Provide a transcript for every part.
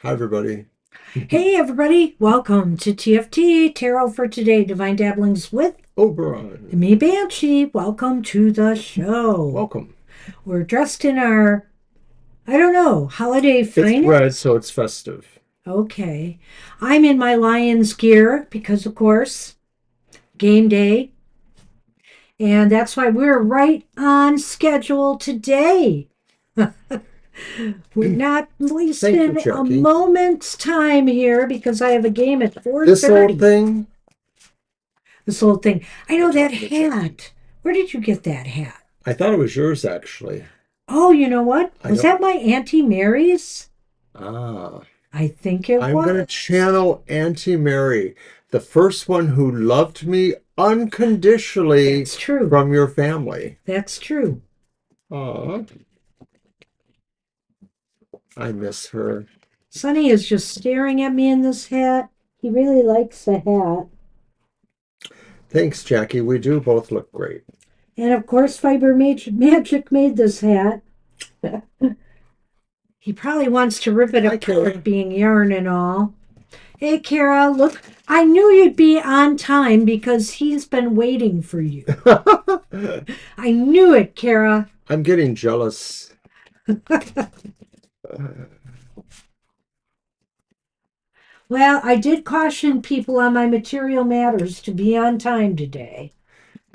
Hi, everybody. Hey everybody, welcome to TFT, Tarot for Today, Divine Dabblings with Oberon. me, Banshee. Welcome to the show. Welcome. We're dressed in our, I don't know, holiday It's red, finest? so it's festive. Okay. I'm in my Lions gear because, of course, game day. And that's why we're right on schedule today. We're not Thank you, wasting a Jackie. moment's time here because I have a game at This old 4:30. thing, This whole thing. I I'm know that talking to Jackie. hat. Where did you get that hat? I thought it was yours, actually. Oh, you know what? I Was don't. that my Auntie Mary's? Ah. I think it I'm going to was. channel Auntie Mary, the first one who loved me unconditionally That's true. from your family. That's true. Ah, I miss her. Sonny is just staring at me in this hat. He really likes the hat. Thanks, Jackie. We do both look great. And of course, Magic made this hat. He probably wants to rip it Hi, apart, Kara. being yarn and all. Hey, Kara, look, I knew you'd be on time because he's been waiting for you. I knew it, Kara. I'm getting jealous. Well, I did caution people on my material matters to be on time today.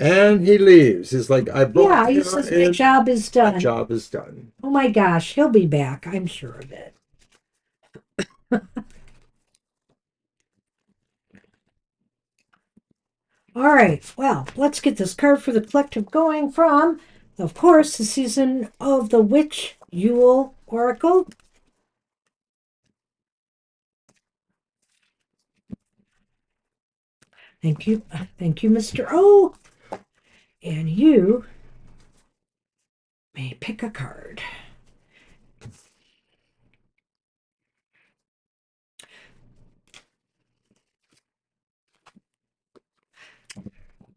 And he leaves. He's like, I brought Yeah, he Kara says my in. job is My done. job is done. Oh my gosh, he'll be back. I'm sure of it. All right, well, let's get this card for the collective going from, of course, the season of the Witch Yule Oracle. Thank you. Thank you, Mr. O. And you may pick a card.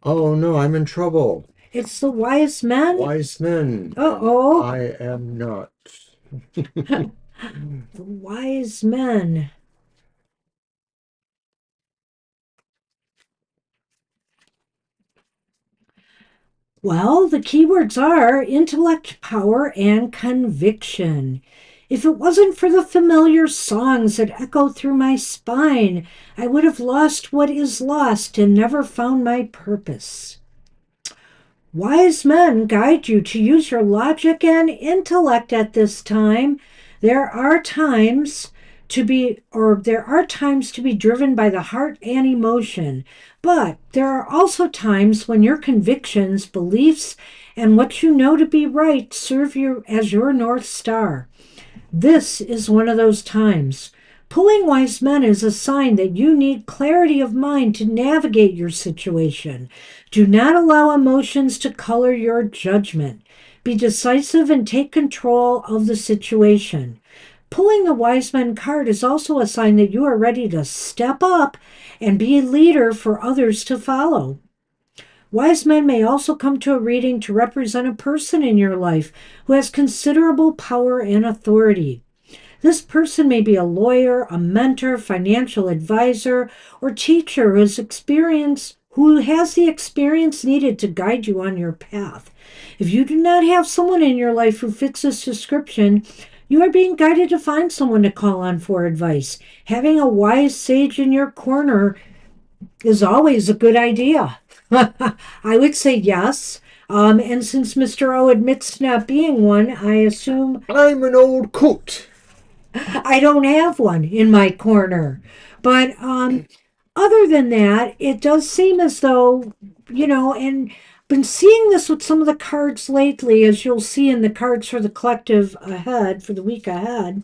Oh no, I'm in trouble. It's the Wise Men. Wise men, and Uh-oh. I am not. The Wise Men. Well, the keywords are intellect, power, and conviction. If it wasn't for the familiar songs that echo through my spine, I would have lost what is lost and never found my purpose. Wise men guide you to use your logic and intellect at this time. There are times there are times to be driven by the heart and emotion, but there are also times when your convictions, beliefs, and what you know to be right serve you as your North Star. This is one of those times. Pulling wise men is a sign that you need clarity of mind to navigate your situation. Do not allow emotions to color your judgment. Be decisive and take control of the situation. Pulling the wise men card is also a sign that you are ready to step up and be a leader for others to follow. Wise men may also come to a reading to represent a person in your life who has considerable power and authority. This person may be a lawyer, a mentor, financial advisor, or teacher who has the experience needed to guide you on your path. If you do not have someone in your life who fits this description, you are being guided to find someone to call on for advice. Having a wise sage in your corner is always a good idea. I would say yes. And since Mr. O admits to not being one, I assume I'm an old coot. I don't have one in my corner. But other than that, it does seem as though, and been seeing this with some of the cards lately, as you'll see in the cards for the collective ahead, for the week ahead,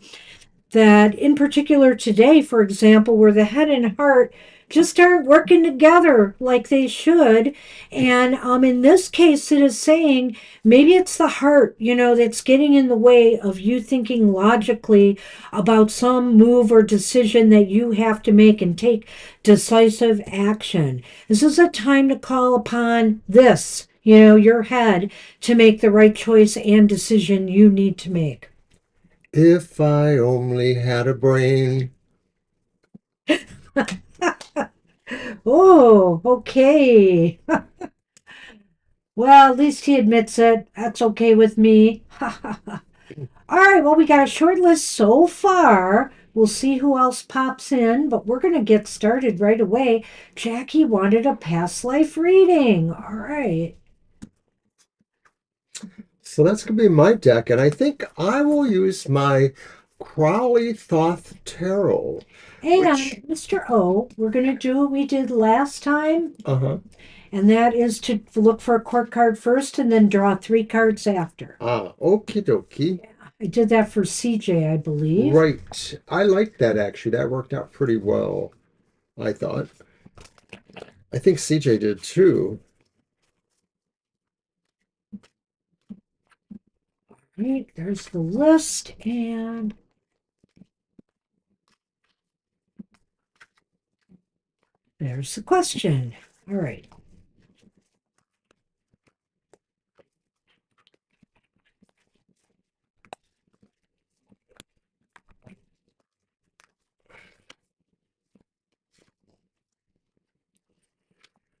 that in particular today, for example, where the head and heart just aren't working together like they should. And in this case, it is saying maybe it's the heart, that's getting in the way of you thinking logically about some move or decision that you have to make and take decisive action. This is a time to call upon this, your head, to make the right choice and decision you need to make. If I only had a brain. Oh, okay. Well, at least he admits it. That's okay with me. All right, well, we got a short list so far. We'll see who else pops in, but we're going to get started right away. Jackie wanted a past life reading. All right. So that's going to be my deck, and I think I will use my Crowley Thoth Tarot, Hang on, which, Mr. O. We're going to do what we did last time, uh-huh. and that is to look for a court card first and then draw 3 cards after. Okie dokie. I did that for CJ, I believe. Right. I like that actually. That worked out pretty well, I thought. I think CJ did too. Right, there's the list, and there's the question. All right.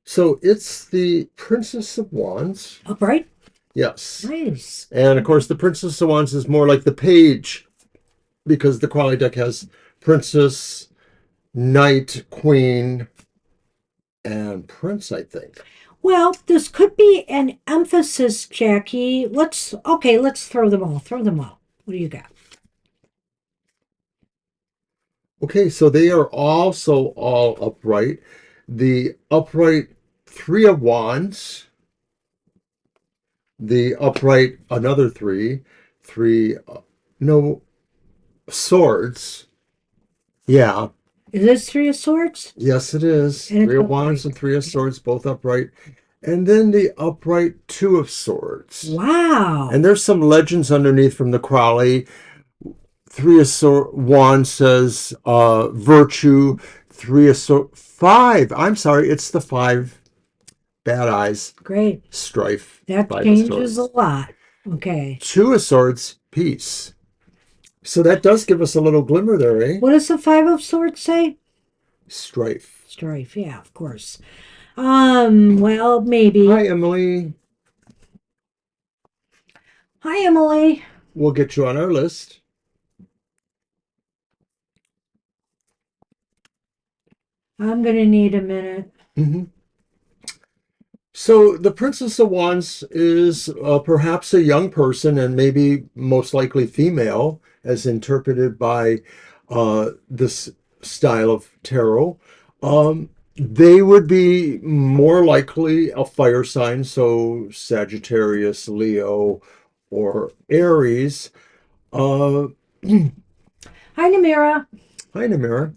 So it's the Princess of Wands. Upright. Yes. Nice. And of course, the Princess of Wands is more like the page because the Crowley deck has Princess, Knight, Queen, and Prince, I think. Well, this could be an emphasis, Jackie. Let's throw them all. Throw them all. What do you got? Okay, so they are also all upright. The upright Three of Wands, the upright another three, no, swords. Yeah, Is this 3 of Swords? yes, it is. And it's Three of Wands upright. and Three of Swords, both upright. And then the upright Two of Swords. And Wow. there's some legends underneath from the Crowley. Three of Wands says virtue. Five. I'm sorry, it's the five bad eyes. Great. Strife. That Five of changes a Swords. lot. Okay. Two of Swords. Peace. So that does give us a little glimmer there, eh? What does the 5 of Swords say? Strife. Strife. Yeah, of course. Well, Hi, maybe. Emily. Hi, Emily. We'll get you on our list. I'm gonna need a minute. Mm-hmm. So the Princess of Wands is perhaps a young person and maybe most likely female, as interpreted by this style of tarot. They would be more likely a fire sign, so Sagittarius, Leo, or Aries. Uh, Hi, Namira. Hi, Namira.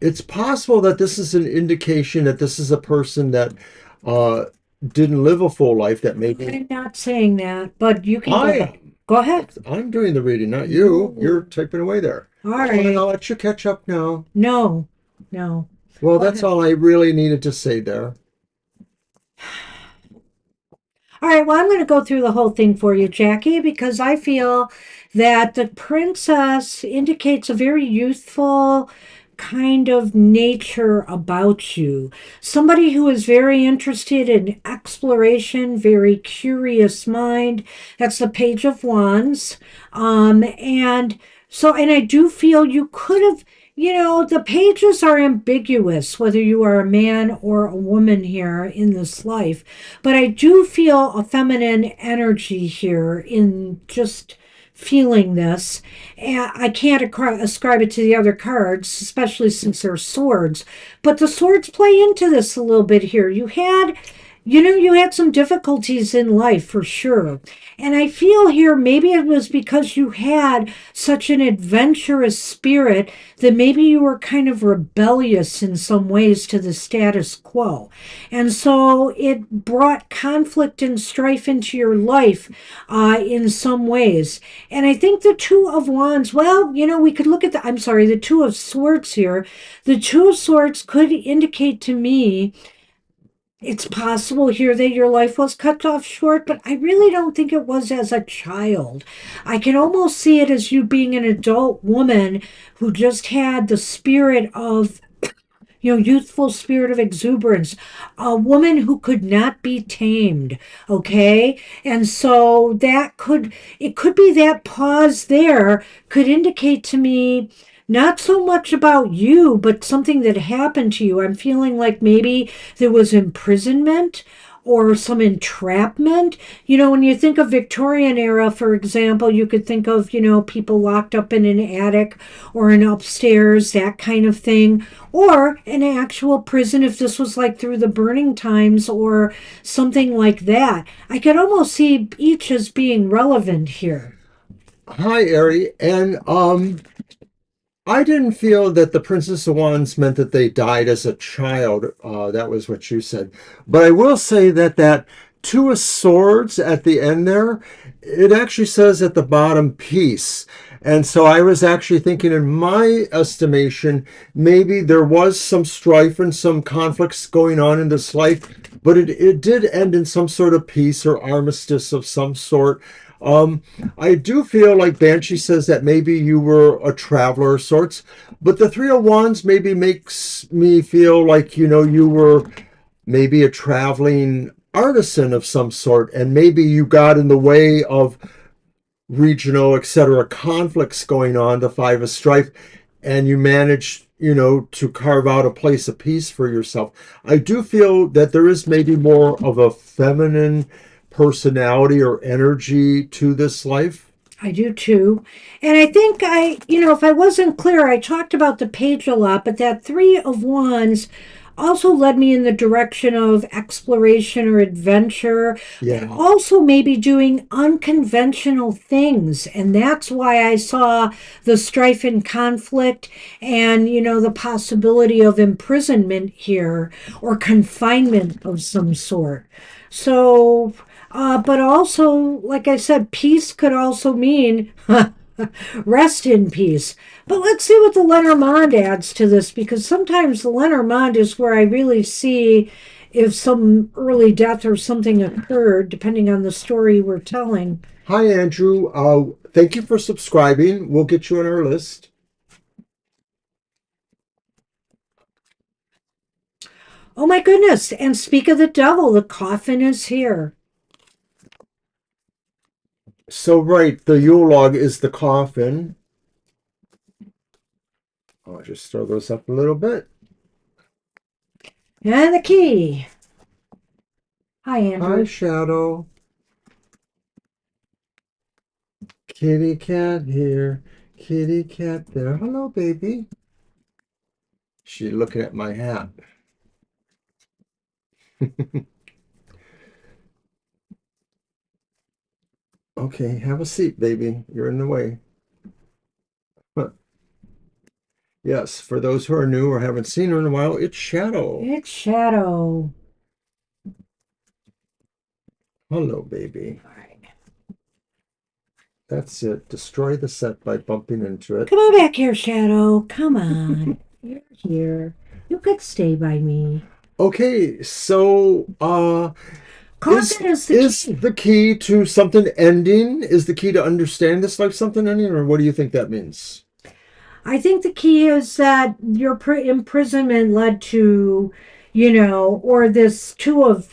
It's possible that this is an indication that this is a person that uh, didn't live a full life. That maybe I'm not saying that, but you can go I ahead. am. Go ahead. I'm doing the reading, not you. You're No. typing away there. All Go on, and right. I'll let you catch up now. No. No. Well, Go that's ahead. all I really needed to say there. All right, well, I'm going to go through the whole thing for you, Jackie, because I feel that the princess indicates a very youthful kind of nature about you. Somebody who is very interested in exploration, very curious mind. That's the Page of Wands. And I do feel you could have. The pages are ambiguous, whether you are a man or a woman here in this life. But I do feel a feminine energy here in just feeling this. And I can't ascribe it to the other cards, especially since they're swords. But the swords play into this a little bit here. You had some difficulties in life for sure. And I feel here maybe it was because you had such an adventurous spirit that maybe you were kind of rebellious in some ways to the status quo. And so it brought conflict and strife into your life in some ways. And I think the Two of Wands, well, we could look at the Two of Swords here. The Two of Swords could indicate to me It's possible here that your life was cut off short, but I really don't think it was as a child. I can almost see it as you being an adult woman who just had the spirit of, youthful spirit of exuberance, a woman who could not be tamed, okay? And so it could be that pause there could indicate to me not so much about you, but something that happened to you. I'm feeling like maybe there was imprisonment or some entrapment. When you think of Victorian era, for example, you could think of, people locked up in an attic or an upstairs, that kind of thing, or an actual prison if this was like through the burning times or something like that. I could almost see each as being relevant here. Hi, Ari. And I didn't feel that the Princess of Wands meant that they died as a child. That was what you said. But I will say that that Two of Swords at the end there, it actually says at the bottom, peace. And so I was actually thinking, in my estimation, maybe there was some strife and some conflicts going on in this life, but it did end in some sort of peace or armistice of some sort. Um, I do feel like Banshee says that maybe you were a traveler of sorts, but the Three of Wands maybe makes me feel like, you were maybe a traveling artisan of some sort, and maybe you got in the way of regional, etc., conflicts going on, the Five of Strife, and you managed, to carve out a place of peace for yourself. I do feel that there is maybe more of a feminine personality or energy to this life. I do too. And I think if I wasn't clear, I talked about the page a lot, but that Three of Wands also led me in the direction of exploration or adventure, but Yeah. also maybe doing unconventional things. And that's why I saw the strife and conflict and, the possibility of imprisonment here or confinement of some sort. So, but also, like I said, peace could also mean rest in peace. But let's see what the Lenormand adds to this, because sometimes the Lenormand is where I really see if some early death or something occurred, depending on the story we're telling. Hi, Andrew. Thank you for subscribing. We'll get you on our list. Oh my goodness. And speak of the devil, the coffin is here. So, right, the Yule log is the coffin. I'll just throw those up a little bit. And the key. Hi, Hi, Andrew. Shadow. Kitty cat here, kitty cat there. Hello, baby. She's looking at my hat. Okay, have a seat, baby. You're in the way. Yes, for those who are new or haven't seen her in a while, it's Shadow. It's Shadow. Hello, baby. All right. That's it. Destroy the set by bumping into it. Come on back here, Shadow. Come on. You're here. You could stay by me. Okay, so Coffin is the is key. the key to something ending? Is the key to understand this life something ending, or what do you think that means? I think the key is that your imprisonment led to, or this two of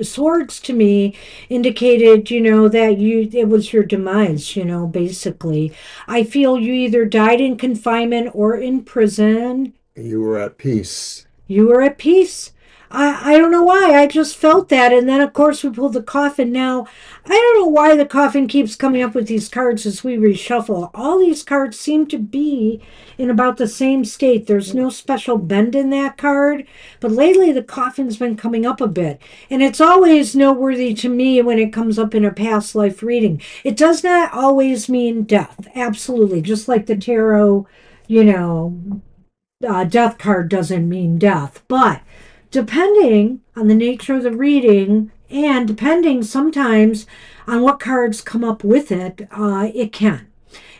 swords to me indicated, that it was your demise, basically. I feel you either died in confinement or in prison. You were at peace. You were at peace. I don't know why. I just felt that. And then, of course, we pulled the coffin. Now, I don't know why the coffin keeps coming up with these cards as we reshuffle. All these cards seem to be in about the same state. There's no special bend in that card. But lately, the coffin's been coming up a bit. And it's always noteworthy to me when it comes up in a past life reading. It does not always mean death. Absolutely. Just like the tarot, you know, death card doesn't mean death, but depending on the nature of the reading and depending sometimes on what cards come up with it, it can.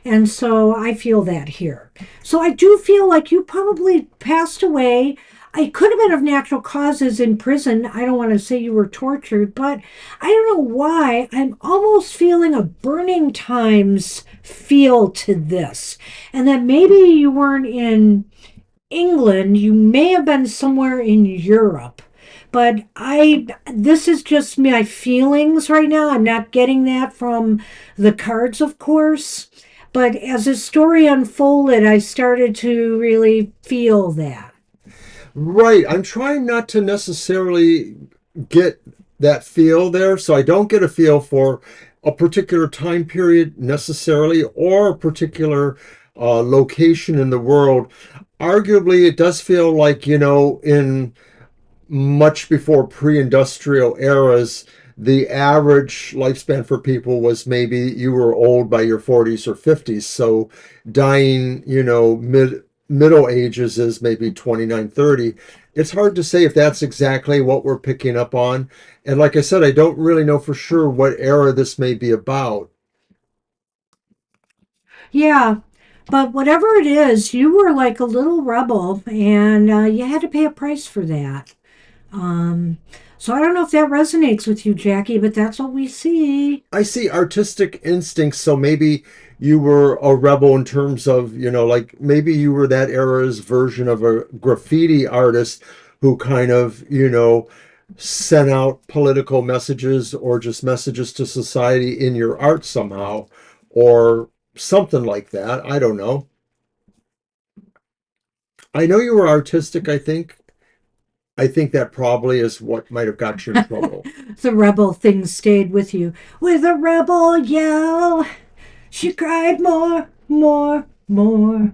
And so I feel that here. So I do feel like you probably passed away It could have been of natural causes in prison. I don't want to say you were tortured, but I don't know why. I'm almost feeling a burning times feel to this. And that maybe you weren't in England, you may have been somewhere in Europe. But this is just my feelings right now. I'm not getting that from the cards, of course. But as the story unfolded, I started to really feel that. Right. I'm trying not to necessarily get that feel there. So I don't get a feel for a particular time period necessarily or a particular location in the world. Arguably, it does feel like, in much before pre-industrial eras, the average lifespan for people was maybe you were old by your 40s or 50s. So dying, middle ages is maybe 29, 30. It's hard to say if that's exactly what we're picking up on. And like I said, I don't really know for sure what era this may be about. Yeah, but whatever it is, you were like a little rebel, and you had to pay a price for that. Um, so I don't know if that resonates with you, Jackie, but that's what we see. I see artistic instincts, so maybe you were a rebel in terms of, like maybe you were that era's version of a graffiti artist who kind of, sent out political messages or just messages to society in your art somehow, or something like that. I don't know. I know you were artistic, I think. I think that probably is what might have got you in trouble. The rebel thing stayed with you. With a rebel yell, she cried more, more, more.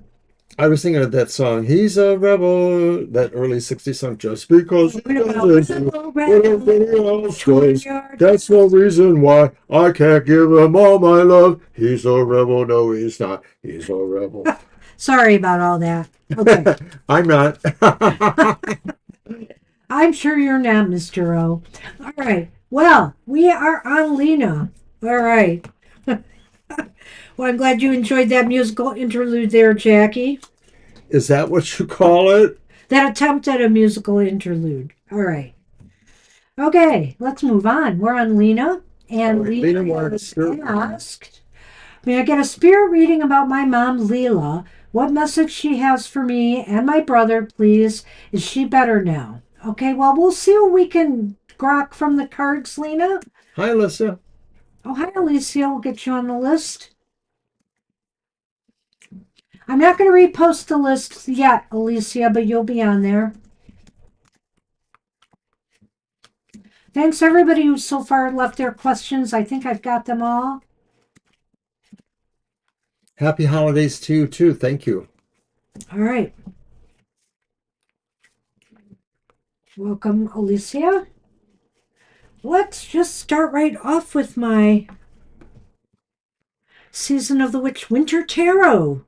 I was thinking of that song, He's a Rebel, that early 60s song, just because he What about doesn't do rebel, what rebel, everybody else torn does. your That's no reason why I can't give him all my love. He's a rebel. No, he's not. He's a rebel. Sorry about all that. Okay. I'm not. I'm sure you're not, Mr. O. All right. Well, we are on Lena. All right. Well, I'm glad you enjoyed that musical interlude there, Jackie. Is that what you call it? That attempt at a musical interlude. All right. Okay, let's move on. We're on Lena, All and right, Lena Lena wanted a was spirit. asked, may I get a spirit reading about my mom, Leela? What message she has for me and my brother, please? Is she better now? Okay, well, we'll see what we can grok from the cards, Lena. Hi, Alyssa. Oh, hi, Alicia. We'll get you on the list. I'm not going to repost the list yet, Alicia, but you'll be on there. Thanks, everybody who so far left their questions. I think I've got them all. Happy holidays to you, too. Thank you. All right. Welcome, Alicia. Let's just start right off with my Season of the Witch Winter Tarot.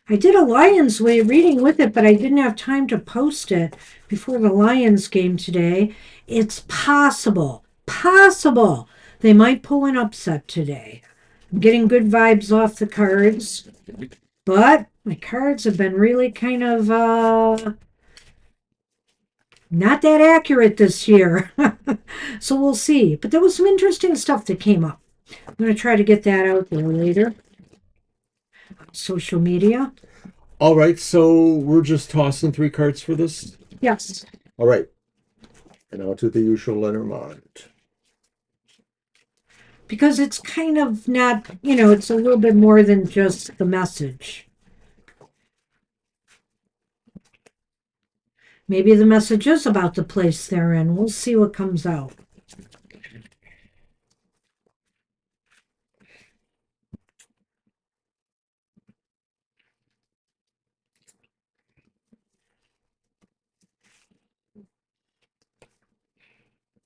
I did a Lions Way reading with it, but I didn't have time to post it before the Lions game today. It's possible they might pull an upset today. I'm getting good vibes off the cards, but my cards have been really kind of not that accurate this year. So we'll see. But there was some interesting stuff that came up. I'm going to try to get that out there later on social media. All right, so we're just tossing three cards for this. Yes. All right, and now to the usual Lenormand. Because it's kind of not, it's a little bit more than just the message. Maybe the message is about the place they're in. We'll see what comes out.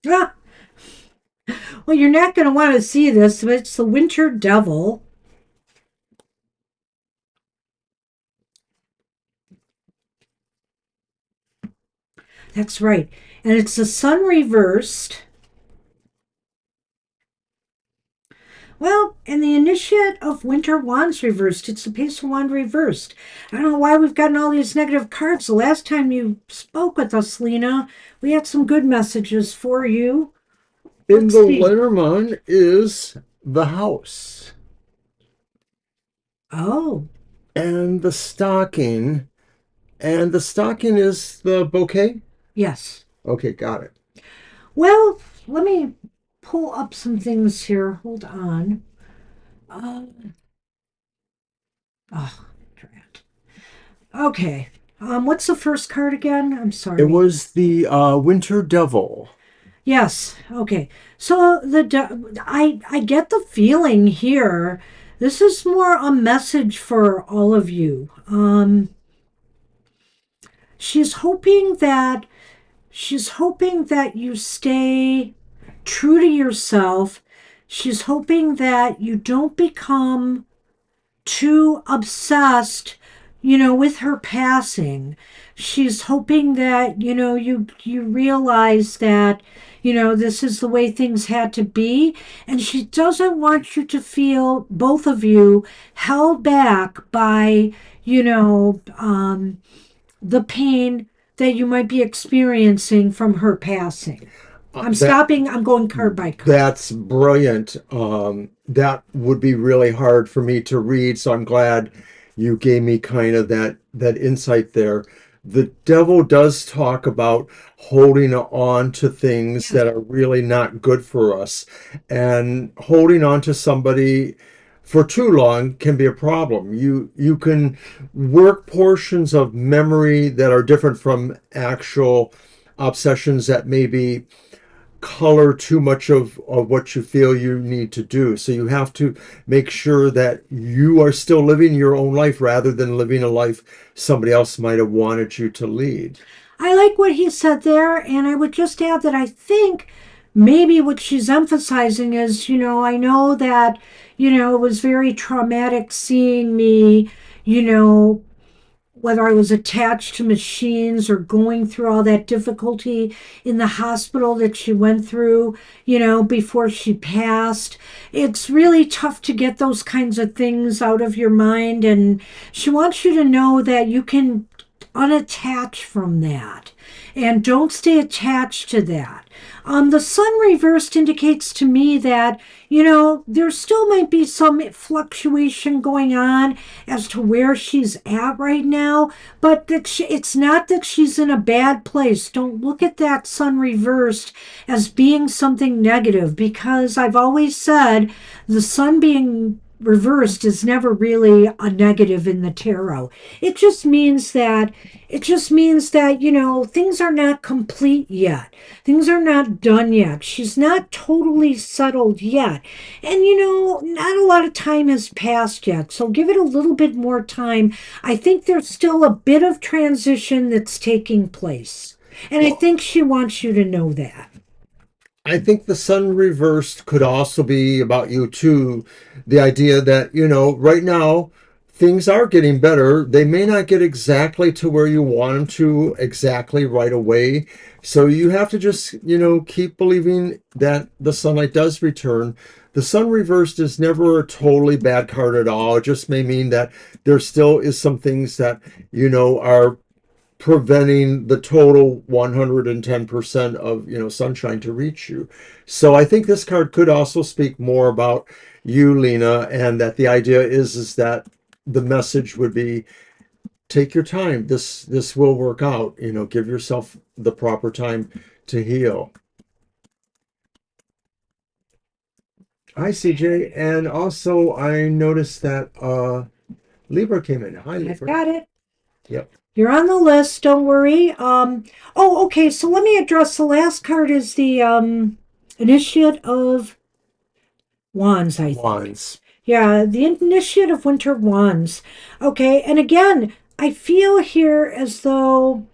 Ah, well, you're not going to want to see this, but it's the Winter Devil. That's right. And it's the sun reversed Well, and the initiate of Winter Wands reversed. It's the Pace of Wand reversed. I don't know why we've gotten all these negative cards. The last time you spoke with us, Lena, we had some good messages for you. In Let's the see. Lenormand is the house. Oh, And the stocking. And the stocking is the bouquet? yes. Okay, got it. Well, let me pull up some things here. Hold on. Uh, oh, drat. Okay. What's the first card again? I'm It sorry. was the Winter Devil. Yes. Okay. So I get the feeling here. This is more a message for all of you. She's hoping that she's hoping that you stay true to yourself. She's hoping that you don't become too obsessed, with her passing. She's hoping that, you realize that, this is the way things had to be. And she doesn't want you to feel, both of you, held back by, the pain that you might be experiencing from her passing. I'm That stopping, I'm going card by card. That's brilliant. That would be really hard for me to read, so I'm glad you gave me kind of that insight there. The devil does talk about holding on to things Yes. that are really not good for us, and holding on to somebody for too long can be a problem. You can work portions of memory that are different from actual obsessions that maybe color too much of what you feel you need to do. So you have to make sure that you are still living your own life rather than living a life somebody else might have wanted you to lead. I like what he said there, and I would just add that I think maybe what she's emphasizing is, I know that, it was very traumatic seeing me, you know, whether I was attached to machines or going through all that difficulty in the hospital that she went through, before she passed. It's really tough to get those kinds of things out of your mind. And she wants you to know that you can unattach from that and don't stay attached to that. The sun reversed indicates to me that, there still might be some fluctuation going on as to where she's at right now, but it's not that she's in a bad place. Don't look at that sun reversed as being something negative, because I've always said the sun being reversed is never really a negative in the tarot. It just means that things are not complete yet. Things are not done yet. She's not totally settled yet. And not a lot of time has passed yet. So give it a little bit more time. I think there's still a bit of transition that's taking place. And I Well, think she wants you to know that. I think the sun reversed could also be about you too. The idea that, right now things are getting better. They may not get exactly to where you want them to exactly right away. So you have to just, keep believing that the sunlight does return. The sun reversed is never a totally bad card at all. It just may mean that there still is some things that, are preventing the total 110% of sunshine to reach you. So I think this card could also speak more about you, Lena, and that the idea is that the message would be take your time. This will work out. Give yourself the proper time to heal. Hi, CJ. And also I noticed that Libra came in. Hi, I've Libra. got it. Yep. You're on the list. Don't worry. Oh, okay. So let me address the last card is the Initiate of Wands, I think. Wands. Yeah, the Initiate of Winter Wands. Okay, and again, I feel here as though,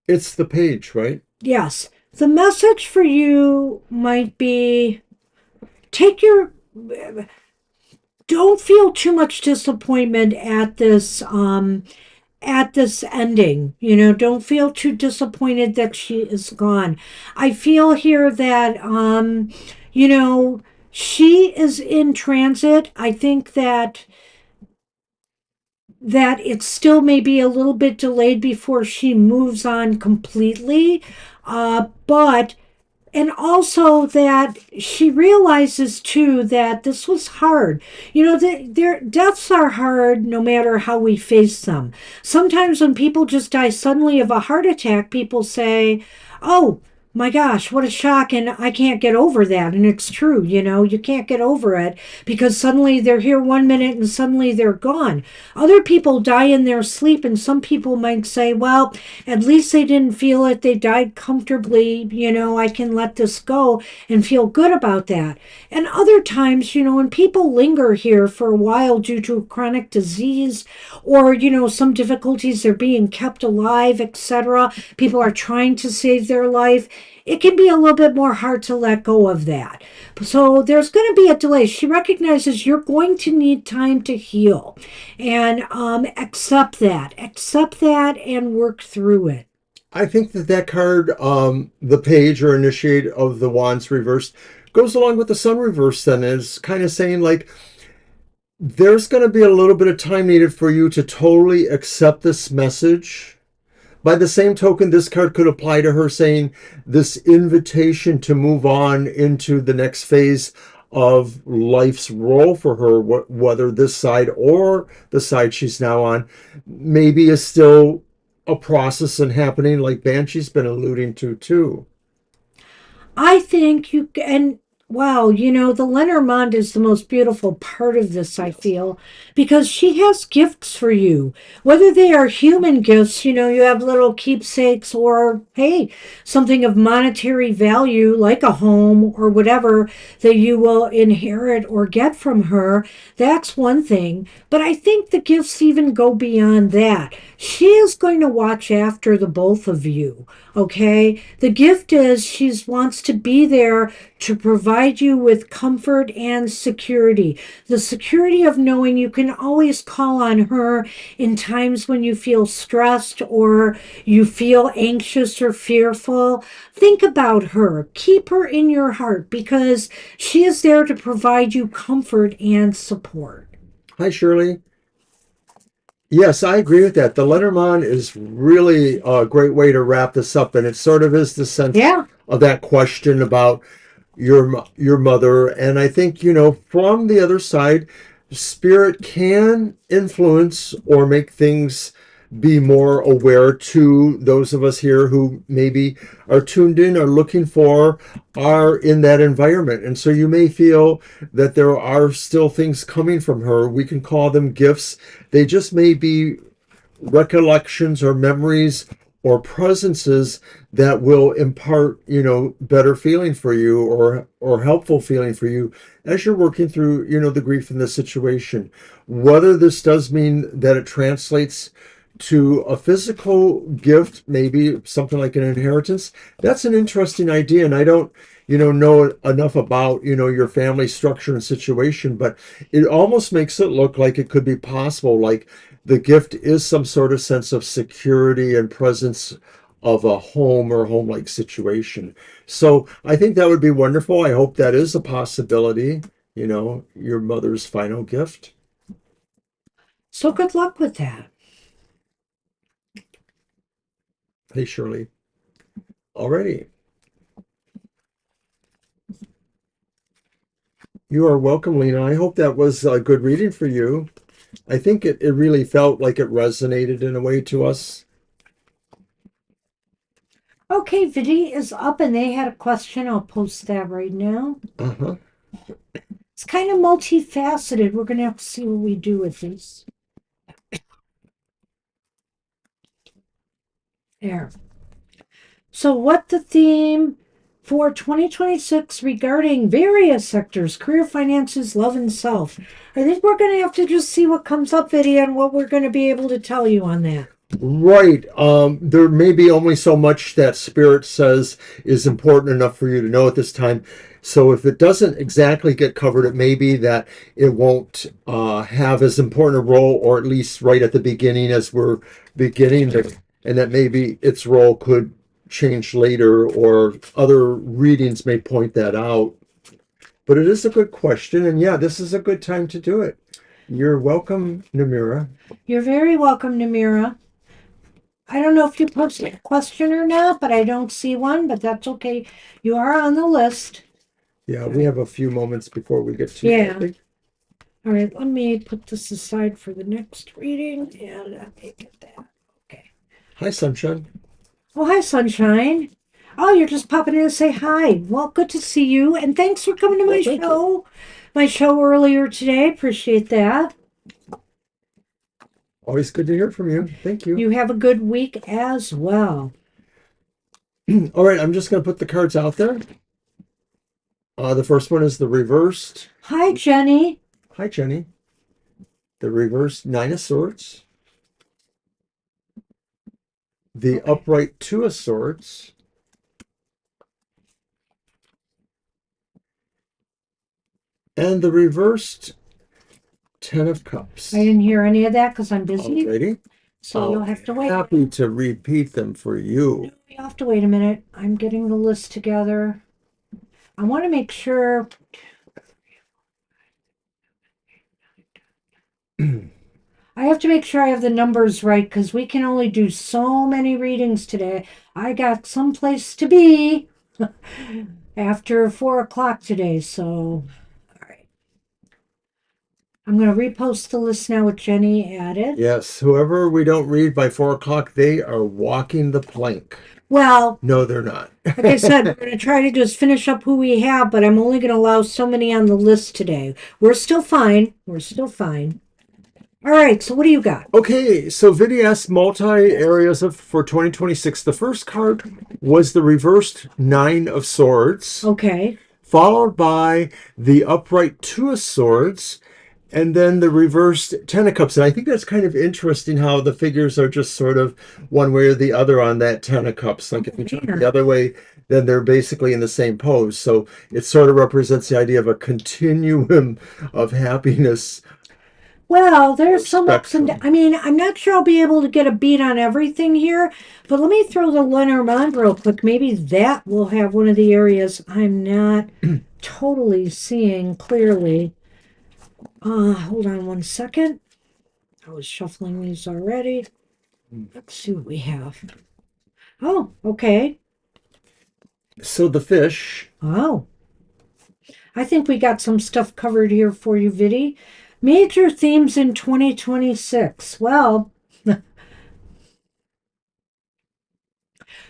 It's the page, right? yes, the message for you might be take your, don't feel too much disappointment at this at this ending. Don't feel too disappointed that she is gone. I feel here that, you know, she is in transit. I think that it still may be a little bit delayed before she moves on completely. But and also that she realizes too that this was hard. Their deaths are hard no matter how we face them. Sometimes when people just die suddenly of a heart attack, people say, oh my gosh, what a shock, and I can't get over that. And it's true, you can't get over it because suddenly they're here 1 minute and suddenly they're gone. Other people die in their sleep, and some people might say, well, at least they didn't feel it. They died comfortably. I can let this go and feel good about that. And other times, when people linger here for a while due to chronic disease or, some difficulties, they're being kept alive, etc., people are trying to save their life. It can be a little bit more hard to let go of that. So there's going to be a delay. She recognizes you're going to need time to heal and accept that and work through it. I think that that card, the page or initiate of the wands reversed, goes along with the sun reversed. Then is kind of saying like there's going to be a little bit of time needed for you to totally accept this message. By the same token, this card could apply to her saying this invitation to move on into the next phase of life's role for her, whether this side or the side she's now on, maybe is still a process and happening, like Banshee's been alluding to too. I think and wow, the Lenormand is the most beautiful part of this, I Yes. feel, because she has gifts for you. Whether they are human gifts, you have little keepsakes, or, hey, something of monetary value, like a home or whatever that you will inherit or get from her. That's one thing. But I think the gifts even go beyond that. She is going to watch after the both of you. Okay, the gift is she wants to be there to provide you with comfort and security. The security of knowing you can always call on her in times when you feel stressed or you feel anxious or fearful. Think about her. Keep her in your heart because she is there to provide you comfort and support. Hi, Shirley. Yes, I agree with that. The Lenormand is really a great way to wrap this up, and it sort of is the sense Yeah. of that question about your mother. And I think, from the other side, spirit can influence or make things be more aware to those of us here who maybe are tuned in or looking for are in that environment. And so you may feel that there are still things coming from her. We can call them gifts. They just may be recollections or memories or presences that will impart, better feeling for you or helpful feeling for you as you're working through, the grief in the situation. Whether this does mean that it translates to a physical gift, maybe something like an inheritance, that's an interesting idea. And I don't, know enough about, your family structure and situation, but it almost makes it look like it could be possible. Like the gift is some sort of sense of security and presence of a home or home-like situation. So I think that would be wonderful. I hope that is a possibility, your mother's final gift. So good luck with that. Hey, Shirley. Alrighty. You are welcome, Lena. I hope that was a good reading for you. I think it really felt like it resonated in a way to us. Okay, Vidi is up and they had a question. I'll post that right now. Uh-huh. It's kind of multifaceted. We're going to have to see what we do with this. There. So, what the theme for 2026 regarding various sectors, career, finances, love, and self? I think we're going to have to just see what comes up, Vidi, and what we're going to be able to tell you on that. Right. There may be only so much that Spirit says is important enough for you to know at this time. So if it doesn't exactly get covered, it may be that it won't have as important a role, or at least right at the beginning as we're beginning, and that maybe its role could change later, or other readings may point that out. But it is a good question, and yeah, this is a good time to do it. You're welcome, Namira. You're very welcome, Namira. I don't know if you posted a question or not, but I don't see one, but that's okay. You are on the list. Yeah, we have a few moments before we get to Yeah. that. All right, let me put this aside for the next reading, and let me get that. Okay. Hi, Sunshine. Oh, hi, Sunshine. Oh, you're just popping in to say hi. Well, good to see you, and thanks for coming to my Thank you. show. My show earlier today. Appreciate that. Always good to hear from you. Thank you. You have a good week as well. All right, I'm just going to put the cards out there. The first one is the reversed. Hi, Jenny. Hi, Jenny. The reversed Nine of Swords. The upright Two of Swords. And the reversed Ten of Cups. I didn't hear any of that because I'm busy. Alrighty. So you'll have to wait. Happy to repeat them for you. You have to wait a minute. I'm getting the list together. I want to make sure. I have to make sure I have the numbers right because we can only do so many readings today. I got someplace to be after 4 o'clock today. So, all right. I'm going to repost the list now with Jenny added. Yes, whoever we don't read by 4 o'clock, they are walking the plank. Well, no, they're not. Like I said, we're going to try to just finish up who we have, but I'm only going to allow so many on the list today. We're still fine. We're still fine. All right, so what do you got? Okay, so Vinny asked multi-areas for 2026. The first card was the reversed Nine of Swords. Okay. Followed by the upright Two of Swords, and then the reversed Ten of Cups. And I think that's kind of interesting how the figures are just sort of one way or the other on that Ten of Cups. Like if you turn the other way, then they're basically in the same pose. So it sort of represents the idea of a continuum of happiness. Well, there's some ups and downs. I mean, I'm not sure I'll be able to get a beat on everything here, but let me throw the Lenormand real quick. Maybe that will have one of the areas I'm not totally seeing clearly. Hold on one second. I was shuffling these already. Let's see what we have. Oh, okay. So the fish. Oh. I think we got some stuff covered here for you, Viddy. Major themes in 2026. Well,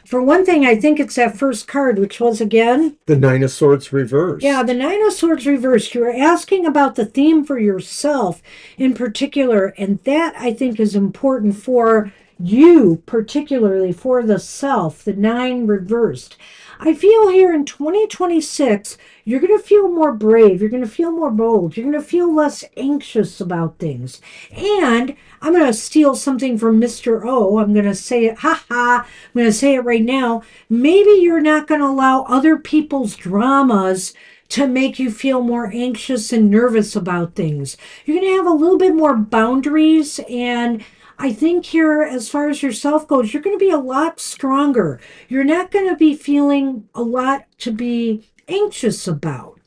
for one thing, I think it's that first card, which was again the Nine of Swords reversed. Yeah, the Nine of Swords reversed. You were asking about the theme for yourself in particular, and that I think is important for you, particularly for the self, the Nine reversed. I feel here in 2026, you're going to feel more brave. You're going to feel more bold. You're going to feel less anxious about things. And I'm going to steal something from Mr. O. I'm going to say it, I'm going to say it right now. Maybe you're not going to allow other people's dramas to make you feel more anxious and nervous about things. You're going to have a little bit more boundaries, and I think here, as far as yourself goes, you're going to be a lot stronger. You're not going to be feeling a lot to be anxious about.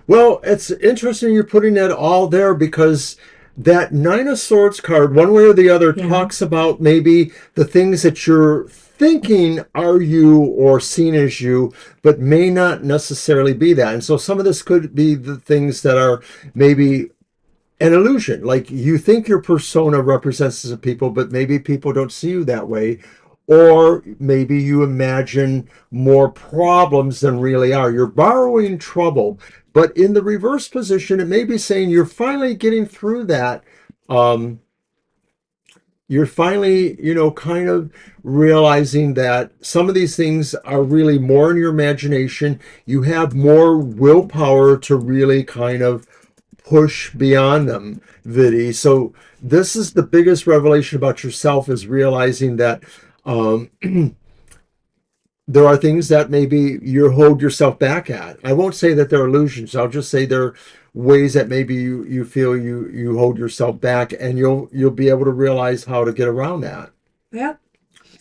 Well, it's interesting you're putting that all there, because that Nine of Swords card, one way or the other, talks about maybe the things that you're thinking are you or seen as you, but may not necessarily be that. And so some of this could be the things that are maybe an illusion. Like you think your persona represents the people, but maybe people don't see you that way. Or maybe you imagine more problems than really are. You're borrowing trouble. But in the reverse position, it may be saying you're finally getting through that. You're finally, kind of realizing that some of these things are really more in your imagination. You have more willpower to really kind of push beyond them, Viddy. So this is the biggest revelation about yourself, is realizing that there are things that maybe you hold yourself back at. I won't say that they're illusions. I'll just say they're ways that maybe you feel you hold yourself back, and you'll be able to realize how to get around that. Yep.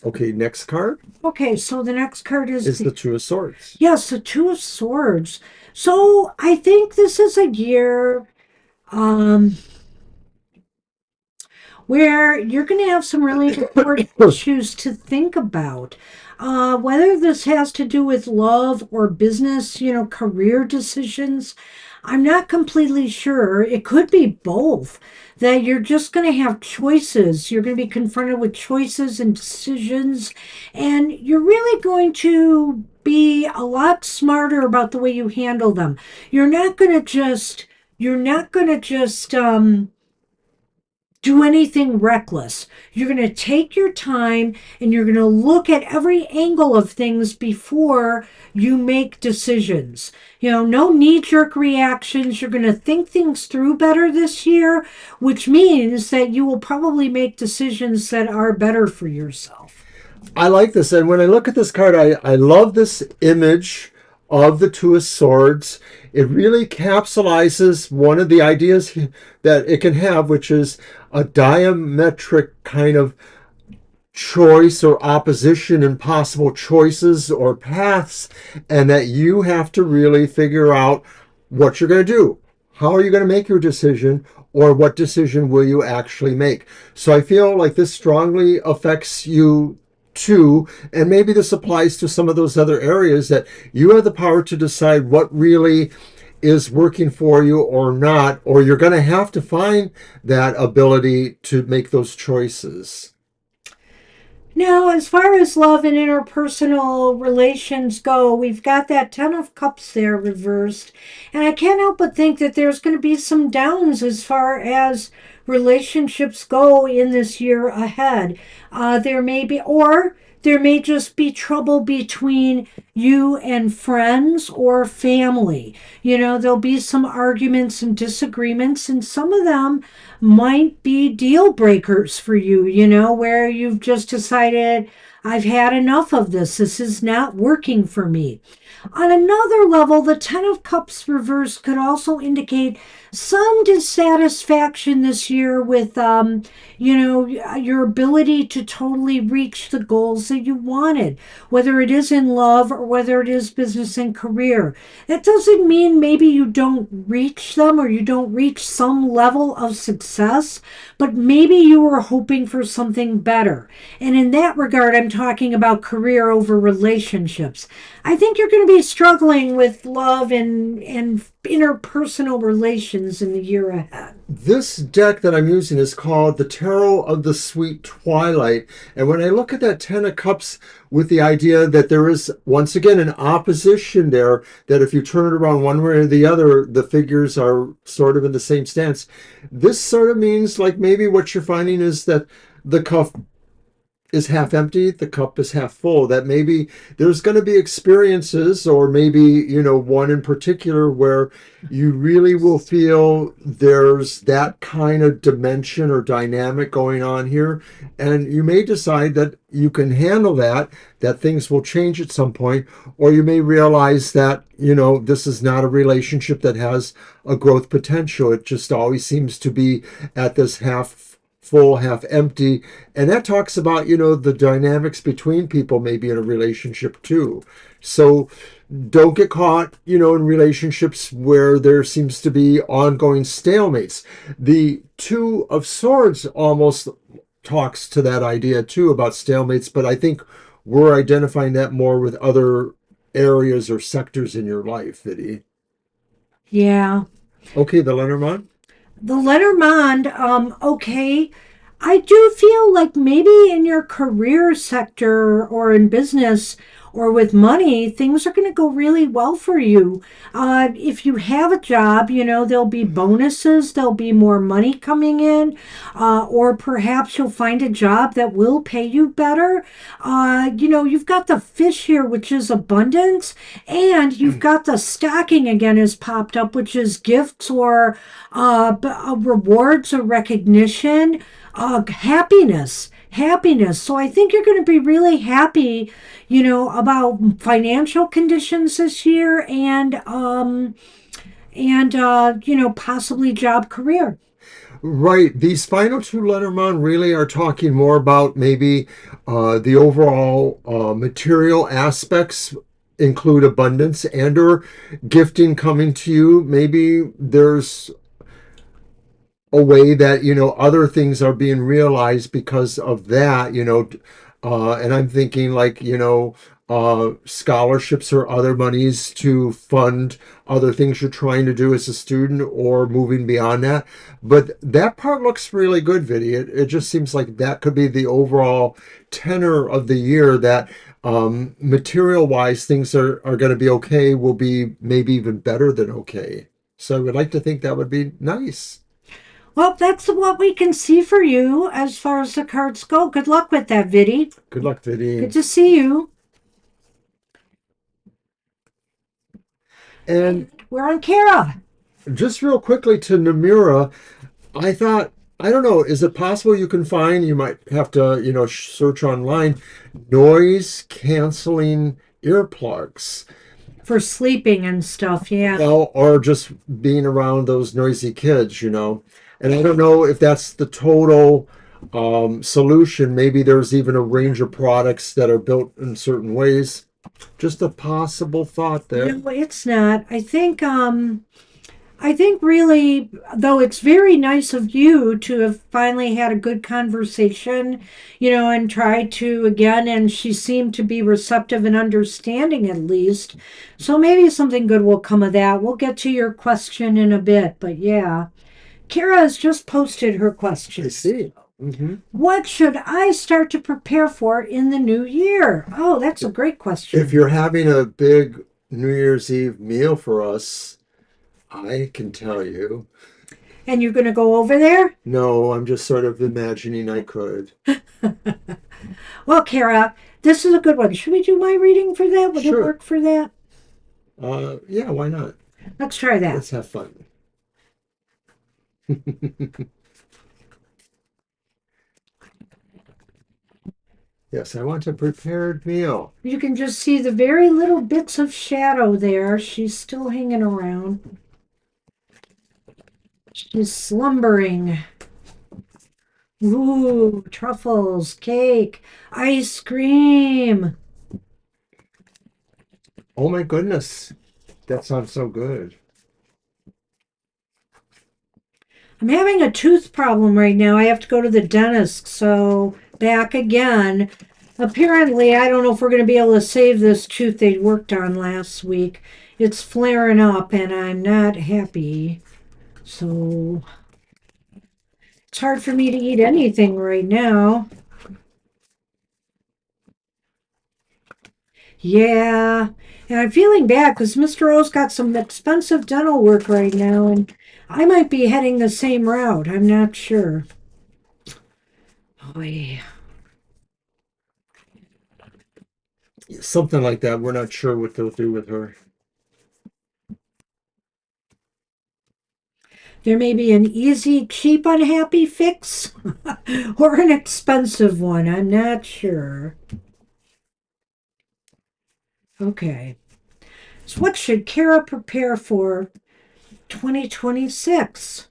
Okay, next card Okay, so the next card is is the Two of Swords. yes, the Two of Swords. So I think this is a year um, where you're going to have some really important issues to think about. Whether this has to do with love or business, career decisions, I'm not completely sure. It could be both. That you're just going to have choices. You're going to be confronted with choices and decisions, and you're really going to be a lot smarter about the way you handle them. You're not going to just, you're not going to just, do anything reckless. You're going to take your time and you're going to look at every angle of things before you make decisions. No knee jerk reactions. You're going to think things through better this year, which means that you will probably make decisions that are better for yourself. I like this, and when I look at this card, I love this image of the Two of Swords. It really capsulizes one of the ideas that it can have, which is a diametric kind of choice or opposition and possible choices or paths, and that you have to really figure out what you're going to do. How are you going to make your decision, or what decision will you actually make? So I feel like this strongly affects you too, and maybe this applies to some of those other areas that you have the power to decide what really is working for you or not, or you're going to have to find that ability to make those choices. Now, as far as love and interpersonal relations go, we've got that Ten of Cups there reversed. And I can't help but think that there's going to be some downs as far as relationships go in this year ahead. There may just be trouble between you and friends or family. There'll be some arguments and disagreements, and some of them might be deal breakers for you, where you've just decided, I've had enough of this. This is not working for me. On another level, the Ten of Cups reversed could also indicate some dissatisfaction this year with, your ability to totally reach the goals that you wanted, whether it is in love or whether it is business and career. That doesn't mean maybe you don't reach them or you don't reach some level of success, but maybe you were hoping for something better. And in that regard, I'm talking about career over relationships. I think you're going to be struggling with love and interpersonal relations in the year ahead. This deck that I'm using is called the Tarot of the Sweet Twilight. And when I look at that Ten of Cups with the idea that there is, once again, an opposition there, that if you turn it around one way or the other, the figures are sort of in the same stance. This sort of means like maybe what you're finding is that the cup is half empty, the cup is half full, that maybe there's going to be experiences, or maybe, one in particular where you really will feel there's that kind of dimension or dynamic going on here. And you may decide that you can handle that things will change at some point, or you may realize that, this is not a relationship that has a growth potential. It just always seems to be at this half full, half empty. And that talks about, the dynamics between people maybe in a relationship too. So don't get caught, in relationships where there seems to be ongoing stalemates. The Two of Swords almost talks to that idea too about stalemates, but I think we're identifying that more with other areas or sectors in your life, Viddy. Yeah. Okay, the Lenormand. The Lenormand, okay. I do feel like maybe in your career sector or in business or with money, things are going to go really well for you. If you have a job, there'll be bonuses, there'll be more money coming in, or perhaps you'll find a job that will pay you better. You've got the fish here, which is abundance, and you've got the stocking again has popped up, which is gifts or rewards or recognition, happiness. happiness. So I think you're going to be really happy, about financial conditions this year and possibly job career. Right. These final two Lenormand really are talking more about maybe the overall material aspects include abundance and or gifting coming to you. Maybe there's a way that other things are being realized because of that, and I'm thinking like scholarships or other monies to fund other things you're trying to do as a student or moving beyond that. But that part looks really good, Vinny. It just seems like that could be the overall tenor of the year, that material wise things are going to be okay, will be maybe even better than okay. So I would like to think that would be nice. Well, that's what we can see for you as far as the cards go. Good luck with that, Viddy. Good luck, Good Vinny. to see you. And And we're on Kara. just real quickly to Namura, I thought, I don't know, is it possible you can find, you might have to, search online, noise canceling earplugs? For sleeping and stuff, yeah. Well, or just being around those noisy kids. And I don't know if that's the total solution. Maybe there's even a range of products that are built in certain ways. Just a possible thought there. No, it's not. I think really, though it's very nice of you to have finally had a good conversation, and tried to again, and she seemed to be receptive and understanding at least. So maybe something good will come of that. We'll get to your question in a bit, but yeah. Kara has just posted her I question. see. Hmm. What should I start to prepare for in the new year? Oh, that's a great If question. you're having a big New Year's Eve meal for us, I can tell you. And you're going to go over there? No, I'm just sort of imagining I could. Well, Kara, this is a good one. Should we do my reading for that? Would it Sure. work for that? Yeah, why not? Let's try that. Let's have fun. Yes, I want a prepared meal. You can just see the very little bits of shadow there. She's still hanging around. She's slumbering. Ooh, truffles, cake, ice cream. Oh my goodness. That sounds so good. I'm having a tooth problem right now. I have to go to the dentist, so back again. Apparently, I don't know if we're going to be able to save this tooth they worked on last week. It's flaring up, and I'm not happy. So it's hard for me to eat anything right now. Yeah, and I'm feeling bad because Mr. O's got some expensive dental work right now, and I might be heading the same route. I'm not sure. Oh, yeah. Something like that. We're not sure what they'll do with her. There may be an easy, cheap, unhappy fix or an expensive one. I'm not sure. Okay. So, what should Kara prepare for 2026?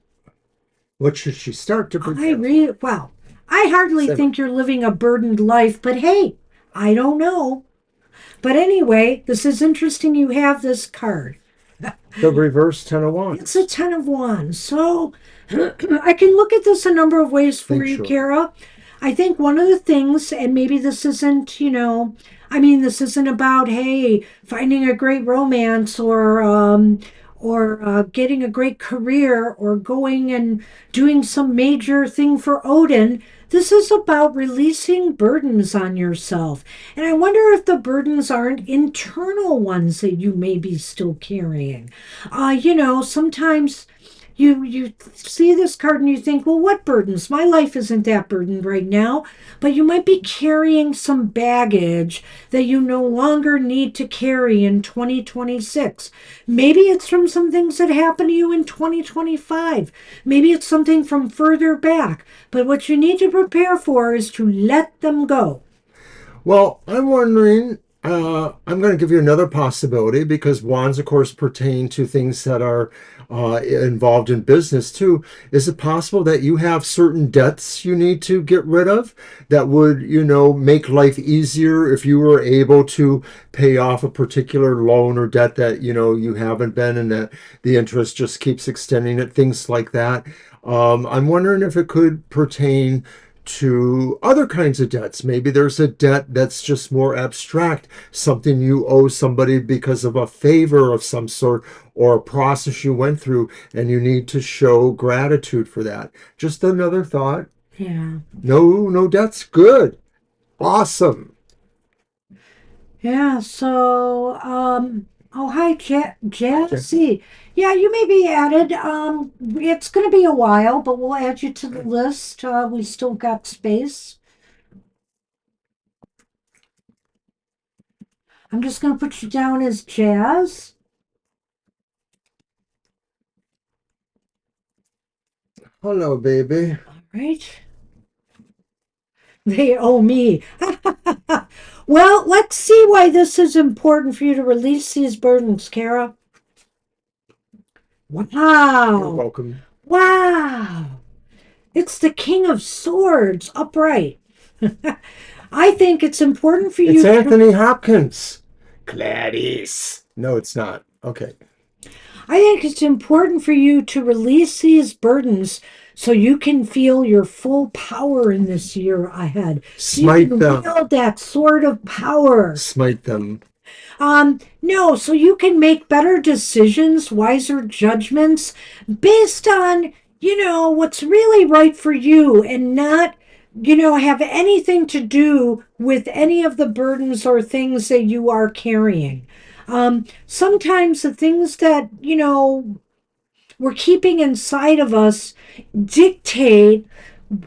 What should she start to I prepare for? really, well, I hardly Seven. think you're living a burdened life, but hey, I don't know. But anyway, this is interesting. You have this card. The reverse Ten of It's a Wands. 10 of Wands. So I can look at this a number of ways for Think you, sure. Kara. I think one of the things, and maybe this isn't, I mean, this isn't about, hey, finding a great romance or getting a great career or going and doing some major thing for Odin. This is about releasing burdens on yourself. And I wonder if the burdens aren't internal ones that you may be still carrying. Sometimes you see this card and you think, well, what burdens? My life isn't that burdened right now. But you might be carrying some baggage that you no longer need to carry in 2026. Maybe it's from some things that happened to you in 2025. Maybe it's something from further back. But what you need to prepare for is to let them go. Well, I'm wondering, I'm going to give you another possibility because wands, of course, pertain to things that are involved in business too. Is it possible that you have certain debts you need to get rid of that would, make life easier if you were able to pay off a particular loan or debt that, you haven't been and that the interest just keeps extending it, things like that. I'm wondering if it could pertain to other kinds of debts. Maybe there's a debt that's just more abstract, something you owe somebody because of a favor of some sort or a process you went through, and you need to show gratitude for that. Just another thought. Yeah. No debts. Good. Awesome. Yeah, so, oh, hi, Jazzy. Yeah, you may be added. It's going to be a while, but we'll add you to the list. We still got space. I'm just going to put you down as Jazz. Hello, baby. All right. They owe me. Well, let's see why this is important for you to release these burdens, Kara. You're Wow. welcome. Wow. It's the King of Swords upright. I think it's important for It's you to. Anthony Hopkins. Gladys. No, it's not. Okay. I think it's important for you to release these burdens so you can feel your full power in this year ahead. So you Smite can them. wield that sword of power. Smite them. No, so you can make better decisions, wiser judgments based on, what's really right for you and not, have anything to do with any of the burdens or things that you are carrying. Sometimes the things that, we're keeping inside of us dictate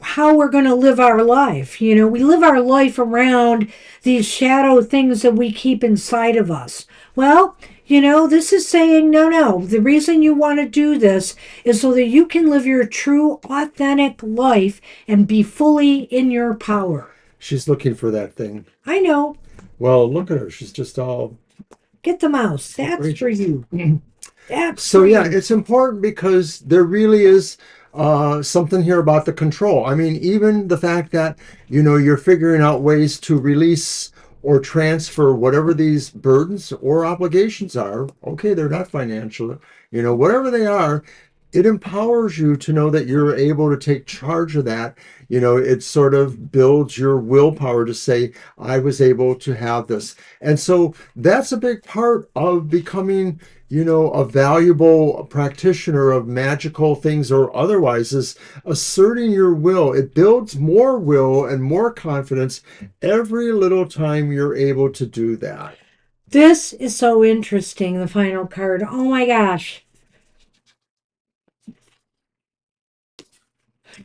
how we're going to live our life. We live our life around these shadow things that we keep inside of us. Well, this is saying, no. The reason you want to do this is so that you can live your true, authentic life and be fully in your power. She's looking for that thing. I know. Well, look at her. She's just all. Get the mouse. That's for you. That's So for yeah, you. it's important because there really is something here about the control. I mean, even the fact that you're figuring out ways to release or transfer whatever these burdens or obligations are. Okay, they're not financial, whatever they are. It empowers you to know that you're able to take charge of that. It sort of builds your willpower to say, I was able to have this. And so that's a big part of becoming, a valuable practitioner of magical things or otherwise is asserting your will. It builds more will and more confidence every little time you're able to do that. This is so interesting, the final card. Oh my gosh.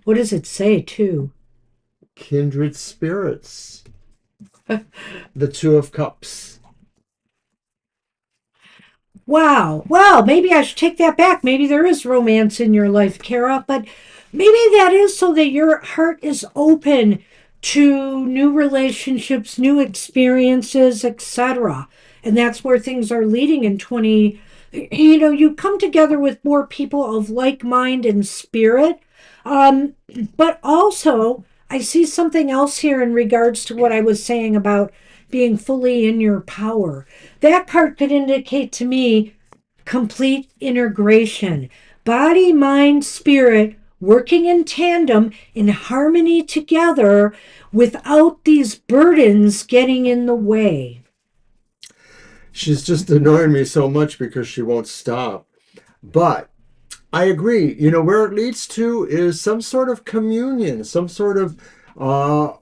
What does it say, too? Kindred spirits. The Two of Cups. Wow. Well, maybe I should take that back. Maybe there is romance in your life, Kara, but maybe that is so that your heart is open to new relationships, new experiences, etc. And that's where things are leading in 20. You come together with more people of like mind and spirit. Um, but also, I see something else here in regards to what I was saying about being fully in your power. That card could indicate to me complete integration. Body, mind, spirit working in tandem, in harmony together without these burdens getting in the way. She's just annoying me so much because she won't stop. But I agree. Where it leads to is some sort of communion, some sort of uh,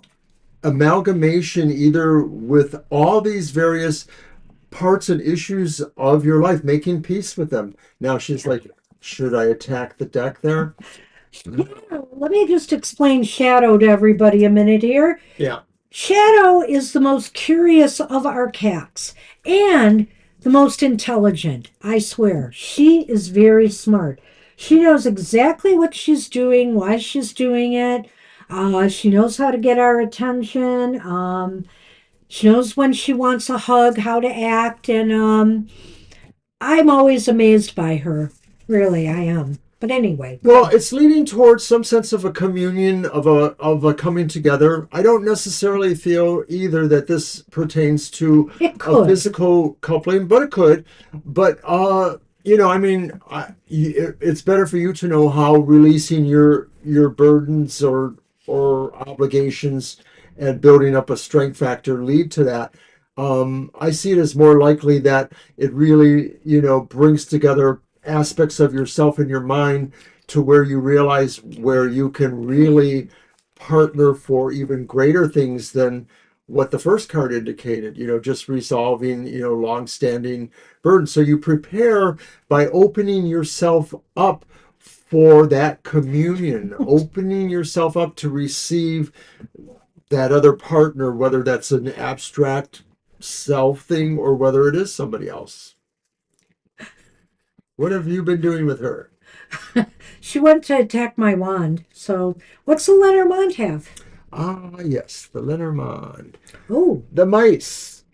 amalgamation, either with all these various parts and issues of your life, making peace with them. Now she's like, Should I attack the deck there? Yeah, let me just explain Shadow to everybody a minute here. Yeah. Shadow is the most curious of our cats and the most intelligent, I swear. She is very smart. She knows exactly what she's doing, why she's doing it. She knows how to get our attention. She knows when she wants a hug, how to act, and I'm always amazed by her. Really, I am. But anyway, Well, it's leading towards some sense of a communion, of a coming together. I don't necessarily feel either that this pertains to it a could. physical coupling, but it could. But you know, I mean, it's better for you to know how releasing your burdens or obligations and building up a strength factor lead to that. I see it as more likely that it really, you know, brings together aspects of yourself and your mind to where you realize where you can really partner for even greater things than what the first card indicated, you know, just resolving, you know, long-standing burdens. So you prepare by opening yourself up for that communion, opening yourself up to receive that other partner, whether that's an abstract self thing or whether it is somebody else. What have you been doing with her? She went to attack my wand. So, what's the Lenormand have? Ah, yes, the Lenormand. Oh, The mice.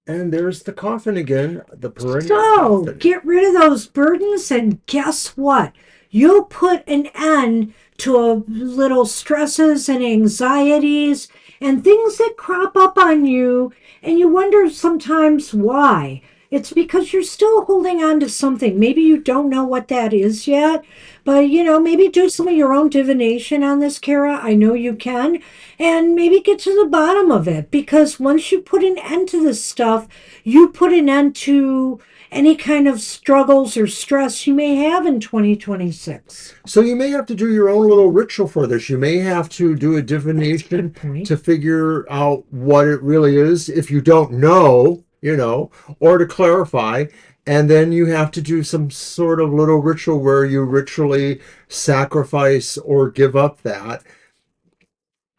And there's the coffin again, the perennial so coffin. get rid of those burdens, and guess what? You'll put an end to a little stresses and anxieties and things that crop up on you, and you wonder sometimes why. It's because you're still holding on to something. Maybe you don't know what that is yet, but maybe do some of your own divination on this, Kara. I know you can, and maybe get to the bottom of it because once you put an end to this stuff, you put an end to any kind of struggles or stress you may have in 2026. So you may have to do your own little ritual for this. You may have to do a That's a good divination point. to figure out what it really is if you don't know, you know, or to clarify. And then you have to do some sort of little ritual where you ritually sacrifice or give up that.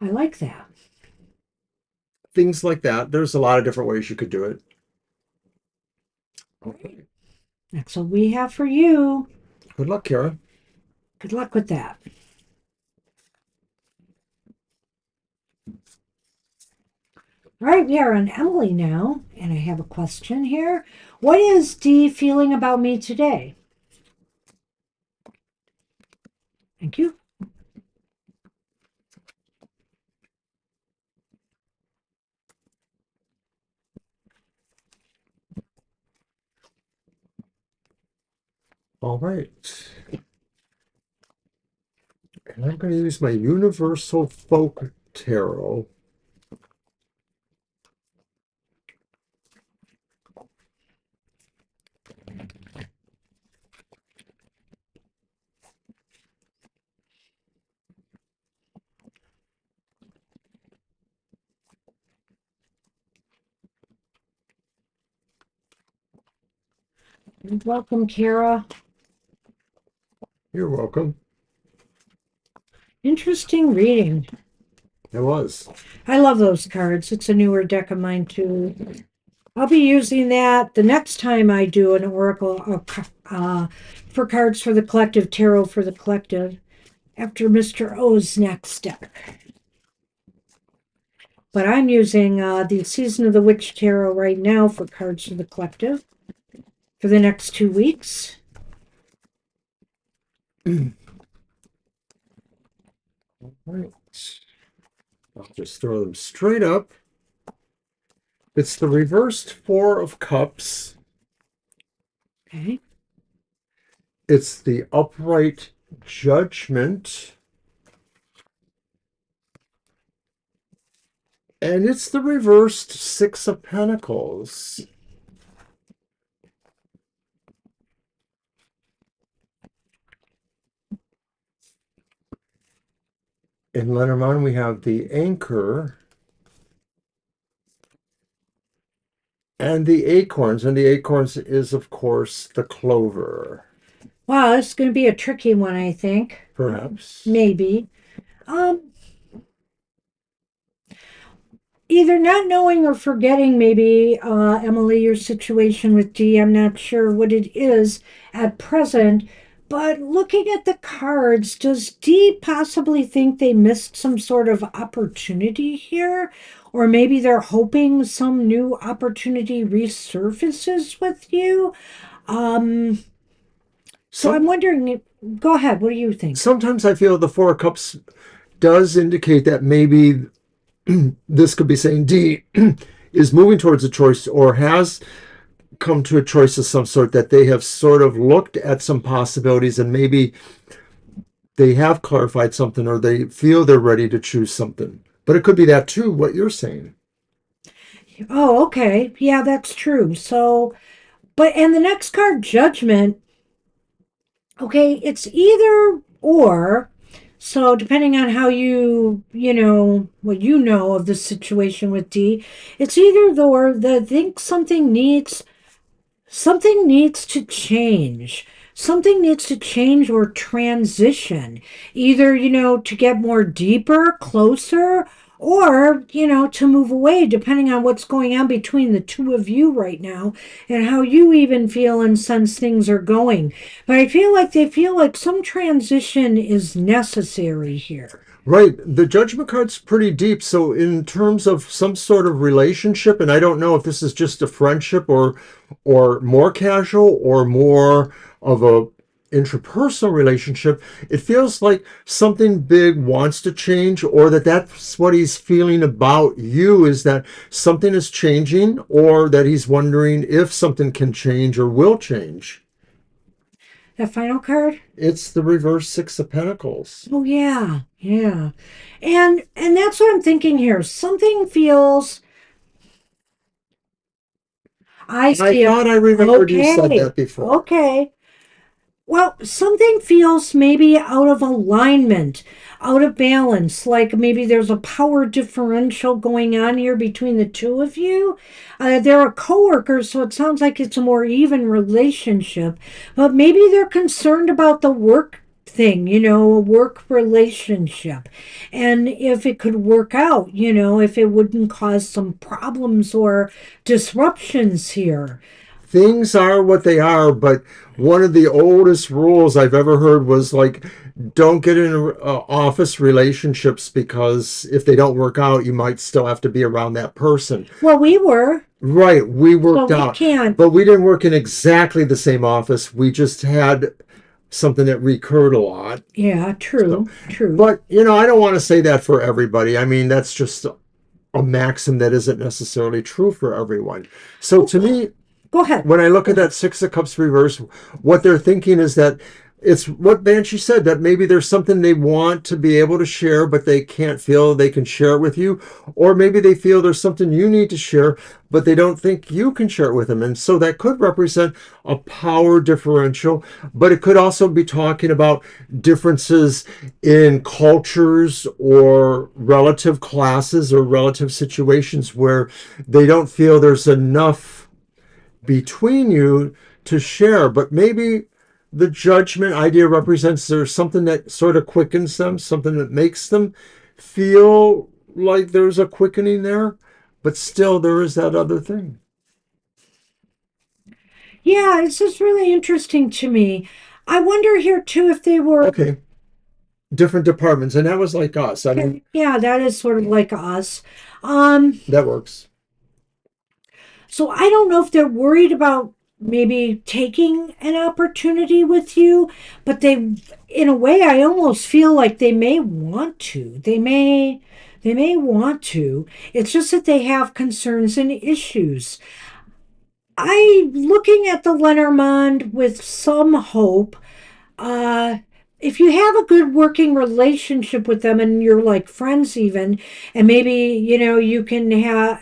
I like that. Things like that. There's a lot of different ways you could do it. Okay. That's what we have for you. Good luck, Kara. Good luck with that. All right, we are on Emily now, and I have a question here. What is Dee feeling about me today? Thank you. All right. And I'm going to use my Universal Folk Tarot. Welcome, Kara. You're welcome. Interesting reading. It was. I love those cards. It's a newer deck of mine, too. I'll be using that the next time I do an oracle for cards for the collective, tarot for the collective, after Mr. O's next deck. But I'm using the Season of the Witch Tarot right now for cards for the collective for the next 2 weeks. All right. I'll just throw them straight up. It's the reversed Four of Cups. Okay. It's the upright Judgment. And it's the reversed Six of Pentacles. In Lenormand, we have the Anchor, And the acorns, and the acorns is, of course, the clover, Wow, this is going to be a tricky one, I think. perhaps. Maybe. Um, Either not knowing or forgetting, maybe, Emily, your situation with D. I'm not sure what it is at present, but looking at the cards, does D possibly think they missed some sort of opportunity here? Or maybe they're hoping some new opportunity resurfaces with you? Um, so I'm Some wondering, go ahead, what do you think? sometimes I feel the Four of Cups does indicate that maybe this could be saying D is moving towards a choice or has come to a choice of some sort, that they have sort of looked at some possibilities and maybe they have clarified something or they feel they're ready to choose something. But it could be that too, what you're saying. Oh, okay. Yeah, that's true. So, and the next card, Judgment, okay, it's either or. So depending on how what you know of the situation with D, it's either the or. The think something needs to change. Something needs to change or transition. Either, to get more deeper, closer, or, to move away, depending on what's going on between the two of you right now and how you even feel and sense things are going. But I feel like they feel like some transition is necessary here. Right. The judgment card's pretty deep. So, in terms of some sort of relationship, and I don't know if this is just a friendship or more casual or more of a interpersonal relationship, it feels like something big wants to change, or that's what he's feeling about you, is that something is changing, or that he's wondering if something can change or will change. The final card? It's the reverse Six of Pentacles. Oh yeah, yeah. And that's what I'm thinking here. Something feels I I see it. thought I remembered you said Okay. that before. Okay. Well, something feels maybe out of alignment, out of balance, like maybe there's a power differential going on here between the two of you. They're a coworker, so it sounds like it's a more even relationship, but maybe they're concerned about the work thing, a work relationship. And if it could work out, if it wouldn't cause some problems or disruptions here. Things are what they are, but one of the oldest rules I've ever heard was like, don't get in office relationships, because if they don't work out, you might still have to be around that person. Well, we were. Right, we So worked we out, can't. but we didn't work in exactly the same office. We just had something that recurred a lot. Yeah, So, true, true. but I don't want to say that for everybody. I mean, that's just a maxim that isn't necessarily true for everyone. So Oh, to me, go ahead. when I look Go at ahead. that Six of Cups reverse, what they're thinking is that it's what Banshee said, that maybe there's something they want to be able to share, but they can't feel they can share it with you. Or maybe they feel there's something you need to share, but they don't think you can share it with them. And so that could represent a power differential, but it could also be talking about differences in cultures or relative classes or relative situations where they don't feel there's enough between you to share. But maybe the judgment idea represents there's something that sort of quickens them, something that makes them feel like there's a quickening there, but still there is that other thing. Yeah, this is really interesting to me. I wonder here too if they were. Okay, different departments, and that was like us. I mean, Okay, yeah, that is sort of like us. Um, that works. so I don't know if they're worried about maybe taking an opportunity with you, but in a way, I almost feel like they may want to. They may want to. It's just that they have concerns and issues. I looking at the Lenormand with some hope. Uh, if you have a good working relationship with them and you're like friends even, and maybe you can have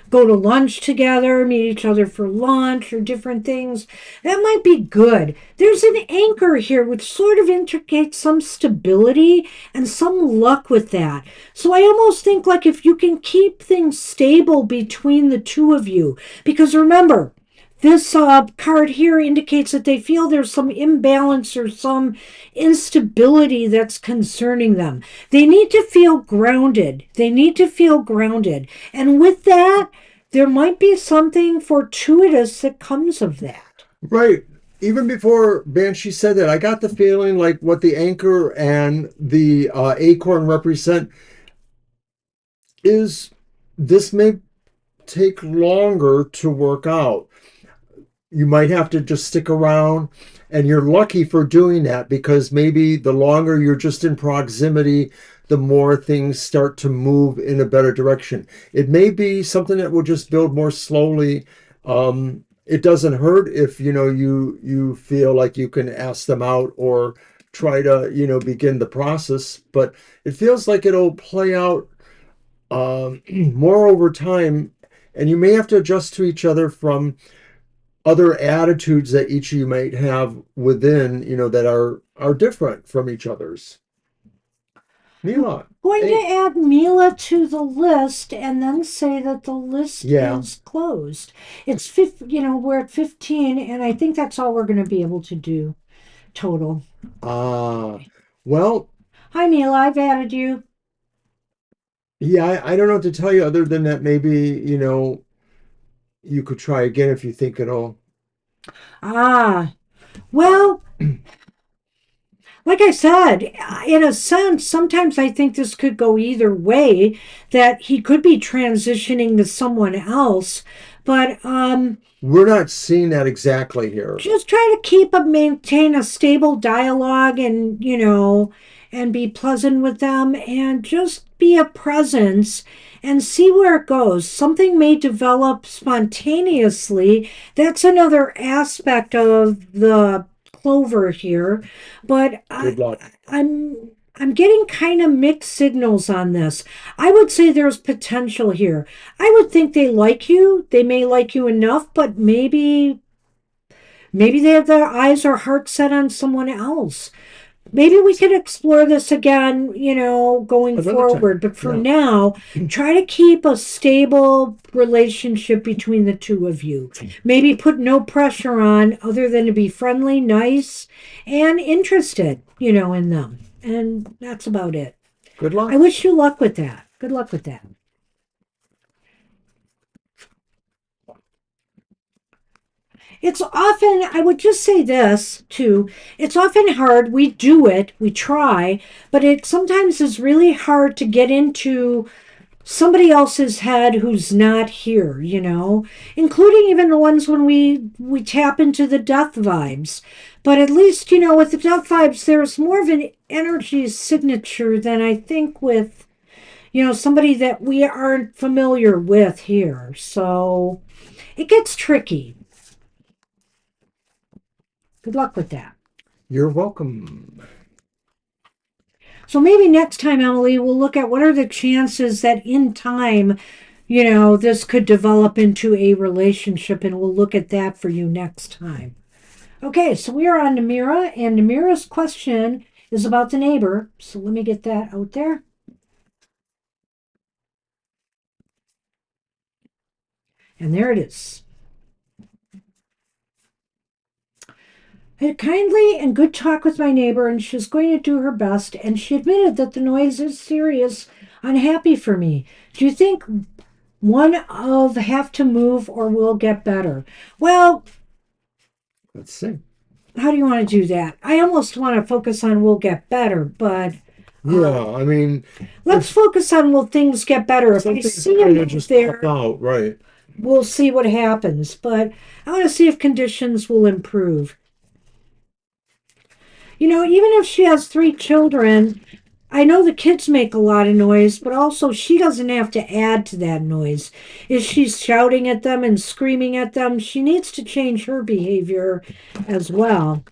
go to lunch together, meet each other for lunch or different things, that might be good. There's an anchor here which sort of indicates some stability and some luck with that. So I almost think like if you can keep things stable between the two of you, because remember, this card here indicates that they feel there's some imbalance or some instability that's concerning them. They need to feel grounded. They need to feel grounded. And with that, there might be something fortuitous that comes of that. Right. Even before Banshee said that, I got the feeling like what the anchor and the acorn represent is this may take longer to work out. You might have to just stick around, and you're lucky for doing that because maybe the longer you're just in proximity, the more things start to move in a better direction. It may be something that will just build more slowly. It doesn't hurt if you feel like you can ask them out or try to begin the process, but it feels like it'll play out more over time, and you may have to adjust to each other from other attitudes that each of you might have within, that are different from each other's. Mila, Going to hey, add Mila to the list and then say that the list yeah, is closed. It's we're at 15, and I think that's all we're going to be able to do total. uh, well, Hi, Mila. I've added you. yeah, I don't know what to tell you other than that maybe, you could try again if you think it'll. Ah, well, like I said, in a sense, sometimes I think this could go either way, that he could be transitioning to someone else, but We're not seeing that exactly here. just try to maintain a stable dialogue, and and be pleasant with them and just be a presence and see where it goes. Something may develop spontaneously. That's another aspect of the clover here, but Good luck. I'm getting kind of mixed signals on this. I would say there's potential here. I would think they like you. They may like you enough, but maybe they have their eyes or heart set on someone else. Maybe we could explore this again, going Another time. forward. But for Yeah. now, try to keep a stable relationship between the two of you. Maybe put no pressure on other than to be friendly, nice, and interested, in them. And that's about it. Good I luck. wish you luck with that. Good luck with that. It's often, I would just say this too, it's often hard. We do it, we try, but it sometimes is really hard to get into somebody else's head who's not here, including even the ones when we tap into the death vibes. But at least, with the death vibes, there's more of an energy signature than I think with, somebody that we aren't familiar with here. So it gets tricky. Good luck with that. You're welcome. So maybe next time, Emily, we'll look at what are the chances that in time, this could develop into a relationship, and we'll look at that for you next time. Okay, so we are on Namira, and Namira's question is about the neighbor. So let me get that out there. And there it is. I had kindly and good talk with my neighbor, and she's going to do her best, and she admitted that the noise is serious, unhappy for me. Do you think one of have to move or will get better? Well, Let's see. how do you want to do that? I almost want to focus on will get better, but Yeah, I mean, let's if focus on will things get better. If I something's see a kind of move just pop there, out, right? we'll see what happens. But I want to see if conditions will improve. Even if she has 3 children, I know the kids make a lot of noise, but also she doesn't have to add to that noise. If she's shouting at them and screaming at them, she needs to change her behavior as well.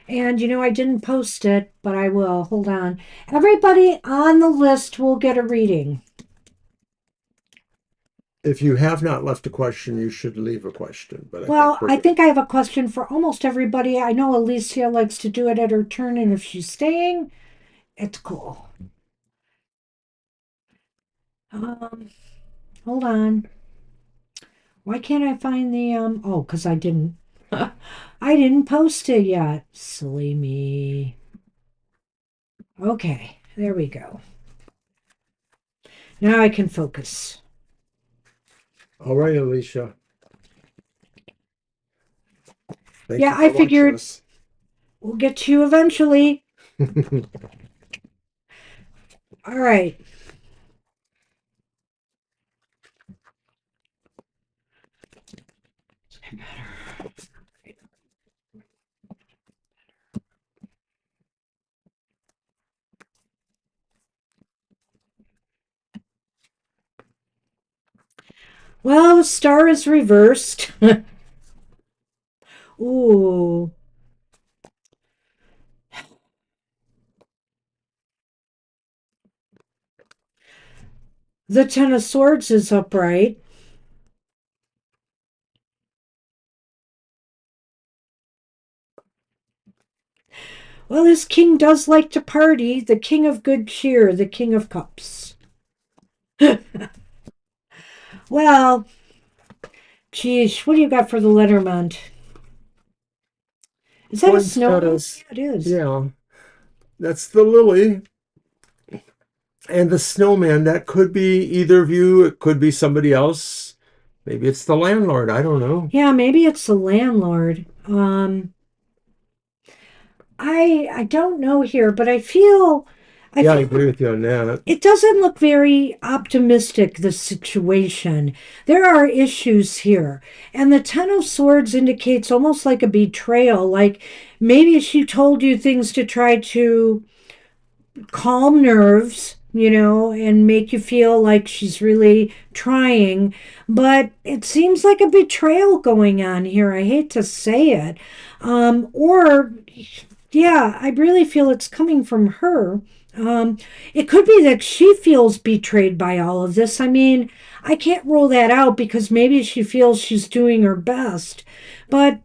And I didn't post it, but I will. Hold on. Everybody on the list will get a reading. If you have not left a question, you should leave a question, but I think Well, we're I good. think I have a question for almost everybody. I know Alicia likes to do it at her turn, and if she's staying, it's cool. Um, hold on. Why can't I find the oh, because I didn't I didn't post it yet. Silly me. Okay, there we go. Now I can focus. All right, Alicia. Thank Yeah, you I for watching figured us. we'll get to you eventually. All right. Well, the star is reversed. Ooh. The Ten of Swords is upright. Well, this king does like to party. The king of good cheer, the king of cups. Well, geez, what do you got for the Lenormand? Is that a snowman? Poinsettias. Yeah, it is. Yeah, that's the lily. And the snowman, that could be either of you. It could be somebody else. Maybe it's the landlord. I don't know. Yeah, maybe it's the landlord. I don't know here, but I Yeah, I feel agree with you on that. it doesn't look very optimistic, the situation. There are issues here. And the Ten of Swords indicates almost like a betrayal. Like maybe she told you things to try to calm nerves, and make you feel like she's really trying. But it seems like a betrayal going on here. I hate to say it. Or, yeah, I really feel it's coming from her. It could be that she feels betrayed by all of this. I mean, I can't rule that out because maybe she feels she's doing her best. But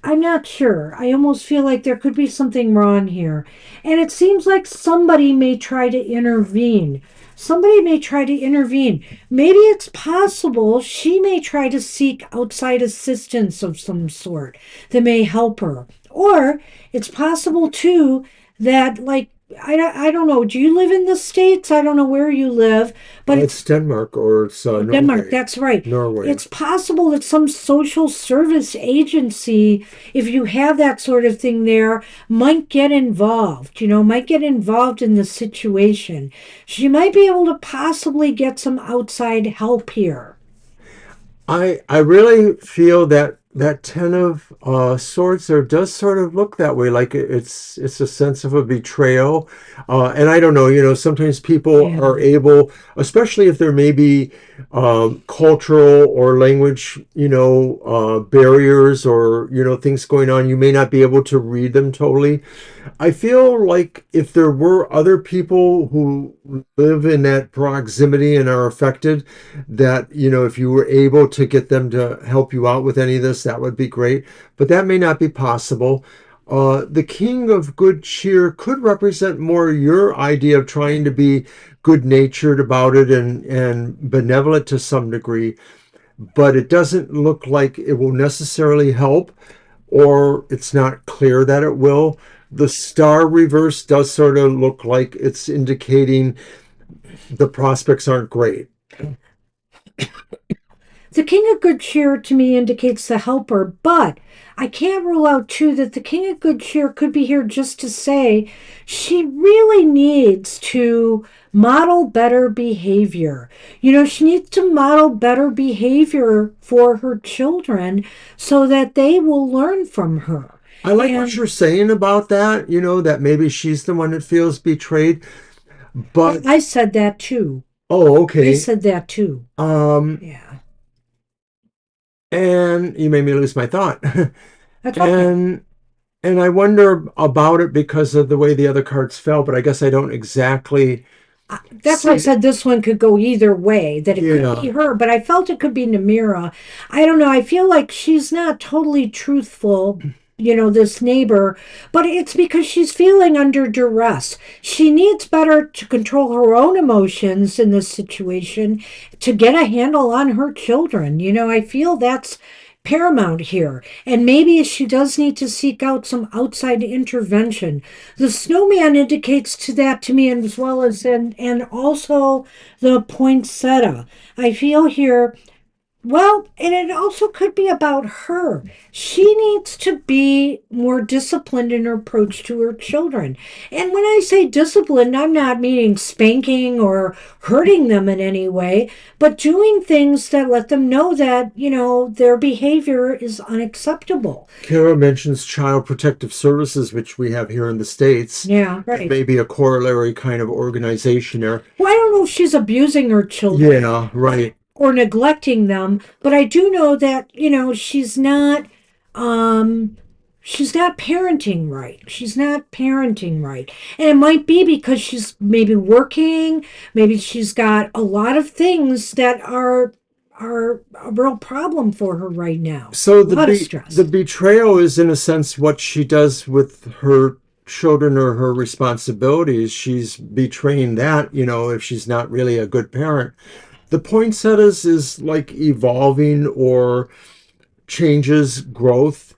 I'm not sure. I almost feel like there could be something wrong here. And it seems like somebody may try to intervene. Somebody may try to intervene. Maybe it's possible she may try to seek outside assistance of some sort that may help her. Or it's possible, too, that, like, I don't know. Do you live in the States? I don't know where you live, but it's It's Denmark or it's Denmark, Norway. that's right. Norway. It's possible that some social service agency, if you have that sort of thing there, might get involved, might get involved in the situation. She might be able to possibly get some outside help here. I really feel that that ten of swords there does sort of look that way, like it's a sense of a betrayal, and I don't know. Sometimes people Yeah. are able, especially if there may be cultural or language, barriers or things going on. You may not be able to read them totally. I feel like if there were other people who live in that proximity and are affected, that, if you were able to get them to help you out with any of this, that would be great. But that may not be possible. The king of good cheer could represent more your idea of trying to be good natured about it and benevolent to some degree, but it doesn't look like it will necessarily help, or it's not clear that it will. The star reverse does sort of look like it's indicating the prospects aren't great. The King of Good Cheer to me indicates the helper, but I can't rule out too that the King of Good Cheer could be here just to say she really needs to model better behavior. She needs to model better behavior for her children so that they will learn from her. I like what And you're saying about that, that maybe she's the one that feels betrayed, well, but I said that too. oh, I okay. said that too. Um, Yeah, and you made me lose my thought. that's okay. And And I wonder about it because of the way the other cards fell, but I guess I don't exactly That's why I see. said this one could go either way, that it could be Yeah, her, but I felt it could be Namira. I don't know. I feel like she's not totally truthful, this neighbor, but it's because she's feeling under duress. She needs better to control her own emotions in this situation to get a handle on her children. I feel that's paramount here. And maybe she does need to seek out some outside intervention. The snowman indicates to that to me, as well as and also the poinsettia. I feel here, well, and it also could be about her. She needs to be more disciplined in her approach to her children. And when I say disciplined, I'm not meaning spanking or hurting them in any way, but doing things that let them know that, their behavior is unacceptable. Kara mentions Child Protective Services, which we have here in the States, Yeah, and right. maybe a corollary kind of organization there. Well, I don't know if she's abusing her children Yeah, right. or neglecting them, but I do know that, um she's not parenting right. She's not parenting right. And it might be because she's maybe working, maybe she's got a lot of things that are a real problem for her right now. So A lot of the stress. betrayal is in a sense what she does with her children or her responsibilities. She's betraying that, if she's not really a good parent. The poinsettias is like evolving or changes growth.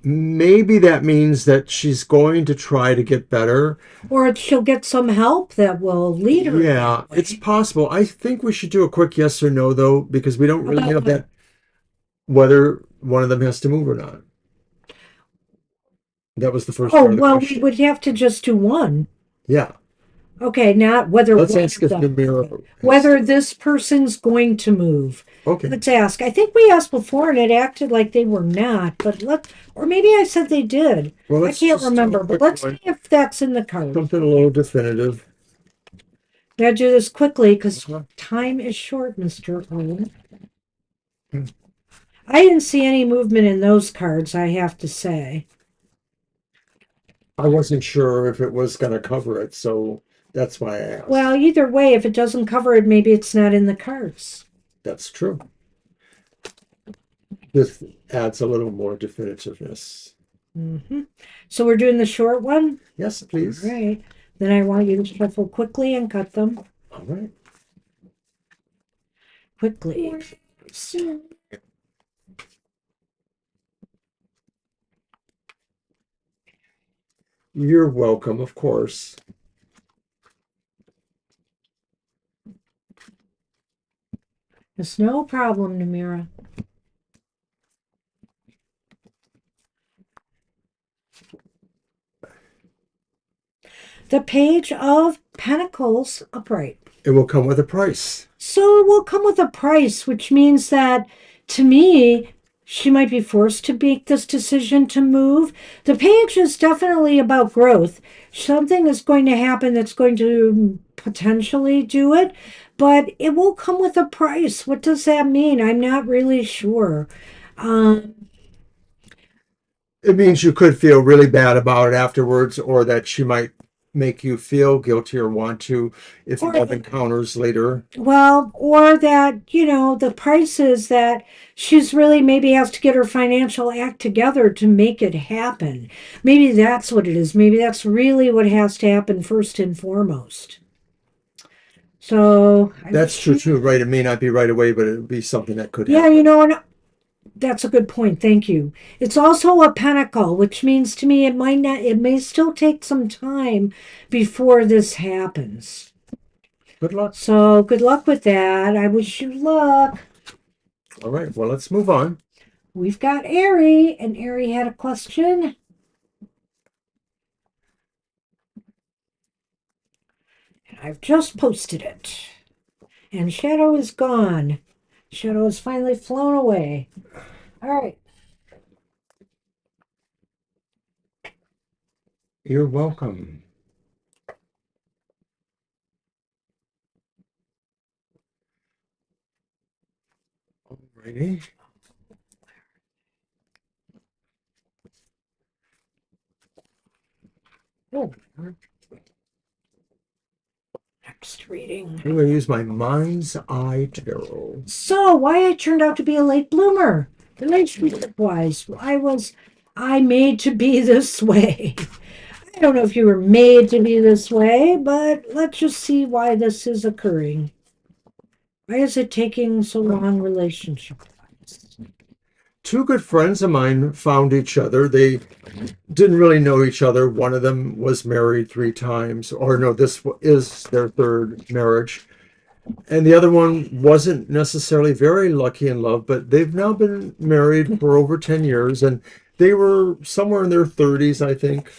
Maybe that means that she's going to try to get better. Or she'll get some help that will lead her Yeah, that it's way. possible. I think we should do a quick yes or no though, because we don't really About have what? that whether one of them has to move or not. That was the first Oh, part of the well, we question. would have to just do one. Yeah. Okay, not whether Let's one ask of if them. Okay. Namira has Whether to. this person's going to move. Okay. Let's ask. I think we asked before and it acted like they were not, but or maybe I said they did. Well, I let's can't just do a remember, but quick let's one. see if that's in the card. Something a little definitive. Gotta do this quickly because Uh-huh. time is short, Mr. Owen. I didn't see any movement in those cards, I have to say. I wasn't sure if it was going to cover it, so that's why I Well, asked. either way, if it doesn't cover it, maybe it's not in the cards. That's true. This adds a little more definitiveness. hmm So we're doing the short one? Yes, All please. right. Then I want you to shuffle quickly and cut them All right. quickly. You're welcome, of course. It's no problem, Namira. The Page of Pentacles upright. It will come with a price. So it will come with a price, which means that to me, she might be forced to make this decision to move. The page is definitely about growth. Something is going to happen that's going to potentially do it, but it will come with a price. What does that mean? I'm not really sure. Um, It means you could feel really bad about it afterwards, or that she might make you feel guilty or want to if you or have encounters later. Well, or that, the price is that she's really maybe has to get her financial act together to make it happen. Maybe that's what it is. Maybe that's really what has to happen first and foremost. So I That's wish true you, too, right? It may not be right away, but it would be something that could yeah, happen. and that's a good point. Thank you. It's also a pentacle, which means to me it may still take some time before this happens. Good luck. So good luck with that. I wish you luck. All right, well, let's move on. We've got Ari, and Ari had a question. I've just posted it. And Shadow is gone. Shadow has finally flown away. All right. You're welcome. Alrighty. Oh, Next reading. I'm going to use my Mind's Eye Tarot. So, why I turned out to be a late bloomer. Relationship wise, I made to be this way. I don't know if you were made to be this way, but let's just see why this is occurring. Why is it taking so long relationship wise? Two good friends of mine found each other. They didn't really know each other. One of them was married 3 times, or no, this is their third marriage. And the other one wasn't necessarily very lucky in love, but they've now been married for over 10 years, and they were somewhere in their 30s, I think.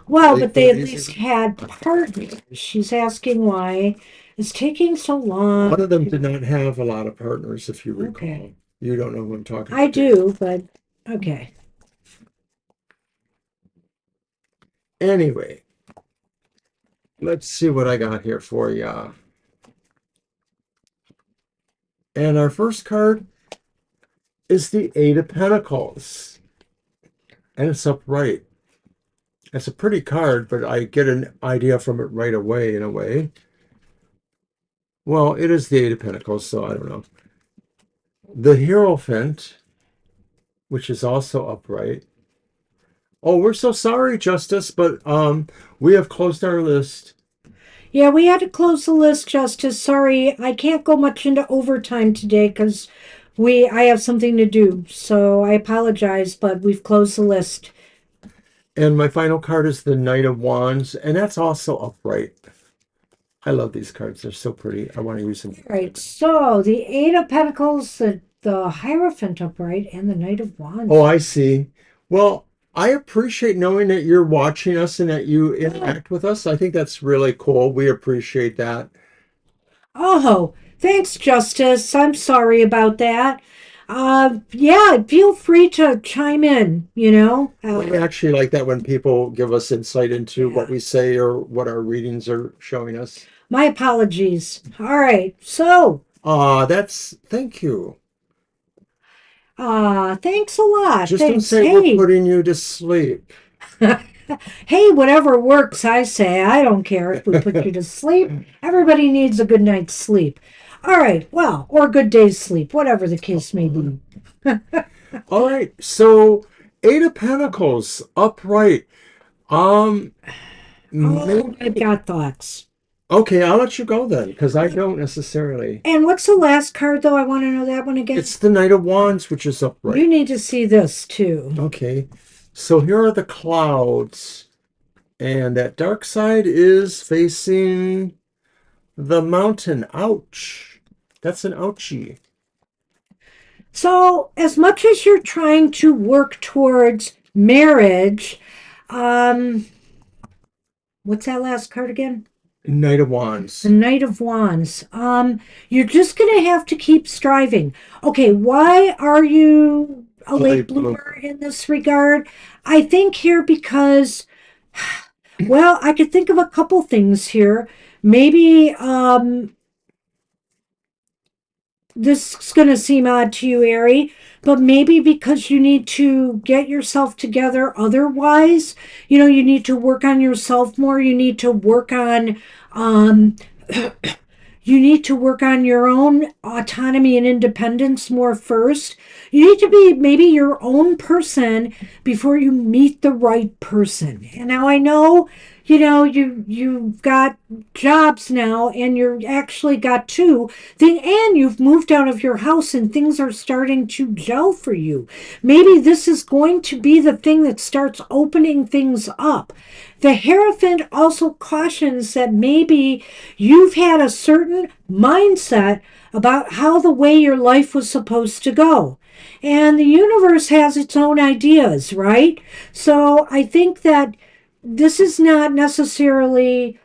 Well, Late but they at 30s least even. had partners. She's asking why it's taking so long. One of them did not have a lot of partners, if you recall. Okay. You don't know who I'm talking I about, do you? do, but okay. Anyway, let's see what I got here for you. And our first card is the Eight of Pentacles. And it's upright. It's a pretty card, but I get an idea from it right away, in a way. Well, it is the Eight of Pentacles, so I don't know. The Hierophant, which is also upright. Oh, we're so sorry, Justice, but we have closed our list. Yeah, we had to close the list, Justice. Sorry, I can't go much into overtime today because I have something to do. So I apologize, but we've closed the list. And my final card is the Knight of Wands, and that's also upright. I love these cards. They're so pretty. I want to use them. All right, so the Eight of Pentacles, the Hierophant upright, and the Knight of Wands. Oh, I see. Well, I appreciate knowing that you're watching us and that you interact with us. I think that's really cool. We appreciate that. Oh, thanks, Justice. I'm sorry about that. Yeah, feel free to chime in, you know. We actually like that when people give us insight into what Yeah. we say or what our readings are showing us. My apologies. All right, so, Thank you. thanks a lot. Just don't Thanks. say we're Hey, putting you to sleep. hey, whatever works, I say. I don't care if we put you to sleep. Everybody needs a good night's sleep. All right, well, or a good day's sleep, whatever the case may be. All right, so Eight of Pentacles, upright. Um, Oh, I've maybe, got thoughts. okay, I'll let you go then, because I don't necessarily. And what's the last card, though? I want to know that one again. It's the Knight of Wands, which is You upright. need to see this too. Okay, so here are the clouds, and that dark side is facing the mountain. Ouch. That's an ouchie. So, as much as you're trying to work towards marriage, um, what's that last card again? Knight of The Wands. Knight of Wands. You're just going to have to keep striving. Okay, why are you a late Late bloomer bloomer. in this regard? I think here because, well, I could think of a couple things here. Maybe this is going to seem odd to you, Ari, but maybe because you need to get yourself together otherwise, you need to work on yourself more. You need to work on, um, you need to work on your own autonomy and independence more first. You need to be maybe your own person before you meet the right person. And now I know, you've got jobs now and you're actually got two thing and you've moved out of your house and things are starting to gel for you. Maybe this is going to be the thing that starts opening things up. The Hierophant also cautions that maybe you've had a certain mindset about how the way your life was supposed to go. And the universe has its own ideas, right? So I think that this is not necessarily,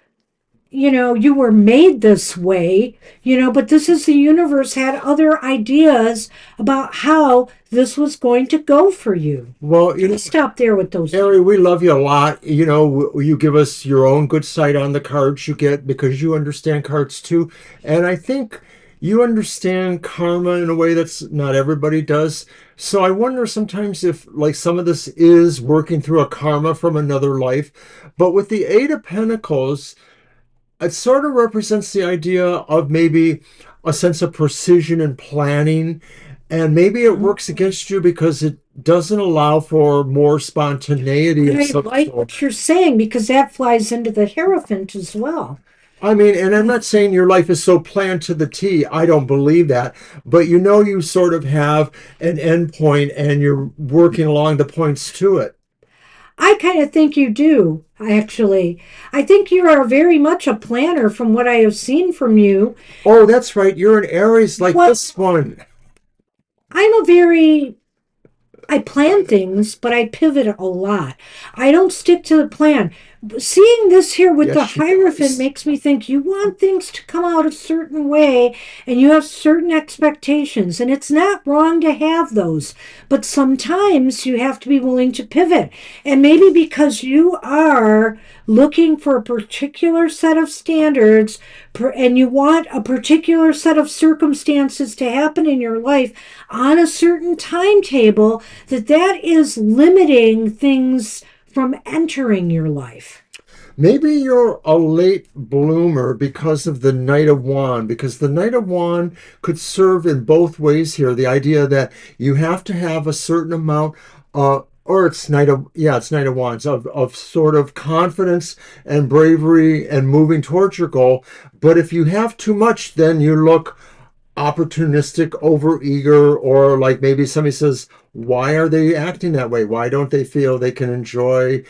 you were made this way, but this is the universe had other ideas about how this was going to go for you. Well, Stop there with those. Harry, we love you a lot. You give us your own good sight on the cards you get because you understand cards too. And I think, you understand karma in a way that's not everybody does. So I wonder sometimes if like some of this is working through a karma from another life. But with the Eight of Pentacles, it sort of represents the idea of maybe a sense of precision and planning. And maybe it works against you because it doesn't allow for more spontaneity of I some like sort. what you're saying because that flies into the Hierophant as well. I mean, and I'm not saying your life is so planned to the T. I don't believe that. But you know, you sort of have an end point and you're working along the points to it. I kind of think you do, actually. I think you are very much a planner from what I have seen from you. Oh, that's right. You're an Aries like Well, this one. I'm a very I plan things, but I pivot a lot. I don't stick to the plan. Seeing this here with Yes, the she Hierophant does. makes me think you want things to come out a certain way and you have certain expectations. And it's not wrong to have those, but sometimes you have to be willing to pivot. And maybe because you are looking for a particular set of standards and you want a particular set of circumstances to happen in your life on a certain timetable, that is limiting things from entering your life. Maybe you're a late bloomer because of the Knight of Wand, because the Knight of Wand could serve in both ways here. The idea that you have to have a certain amount, or it's it's Knight of Wands, of sort of confidence and bravery and moving towards your goal. But if you have too much, then you look opportunistic, overeager, or like maybe somebody says, why are they acting that way? Why don't they feel they can enjoy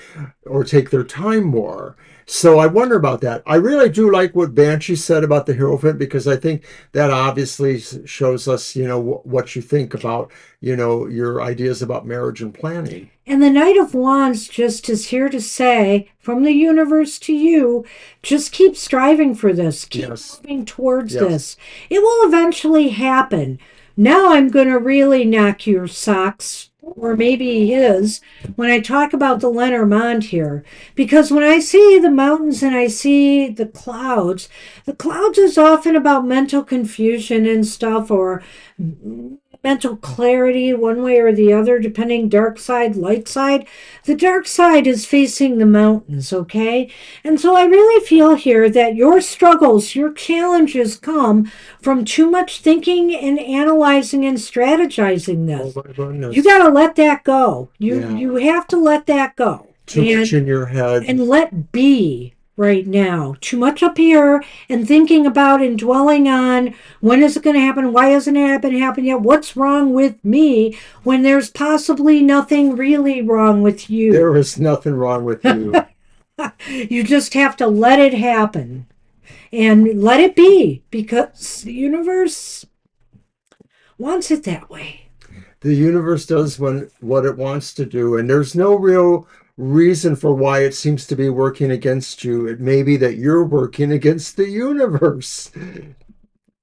or take their time more? So I wonder about that. I really do like what Banshee said about the Hierophant because I think that obviously shows us, what you think about, your ideas about marriage and planning. And the Knight of Wands just is here to say, from the universe to you, just keep striving for this. Keep Yes, moving towards yes. this. It will eventually happen. Now I'm going to really knock your socks, or maybe his, when I talk about the Lenormand here. Because when I see the mountains and I see the clouds is often about mental confusion and stuff, or mental clarity one way or the other, depending dark side, light side. The dark side is facing the mountains, okay? And so I really feel here that your struggles, your challenges come from too much thinking and analyzing and strategizing Oh this. my You goodness. got to let that go. You Yeah. you have to let that go. Too much in your head. And let be right now. Too much up here and thinking about and dwelling on when is it going to happen? Why hasn't it happened yet? What's wrong with me when there's possibly nothing really wrong with you? There is nothing wrong with you. You just have to let it happen and let it be because the universe wants it that way. The universe does what it wants to do, and there's no real reason for why it seems to be working against you. It may be that you're working against the universe.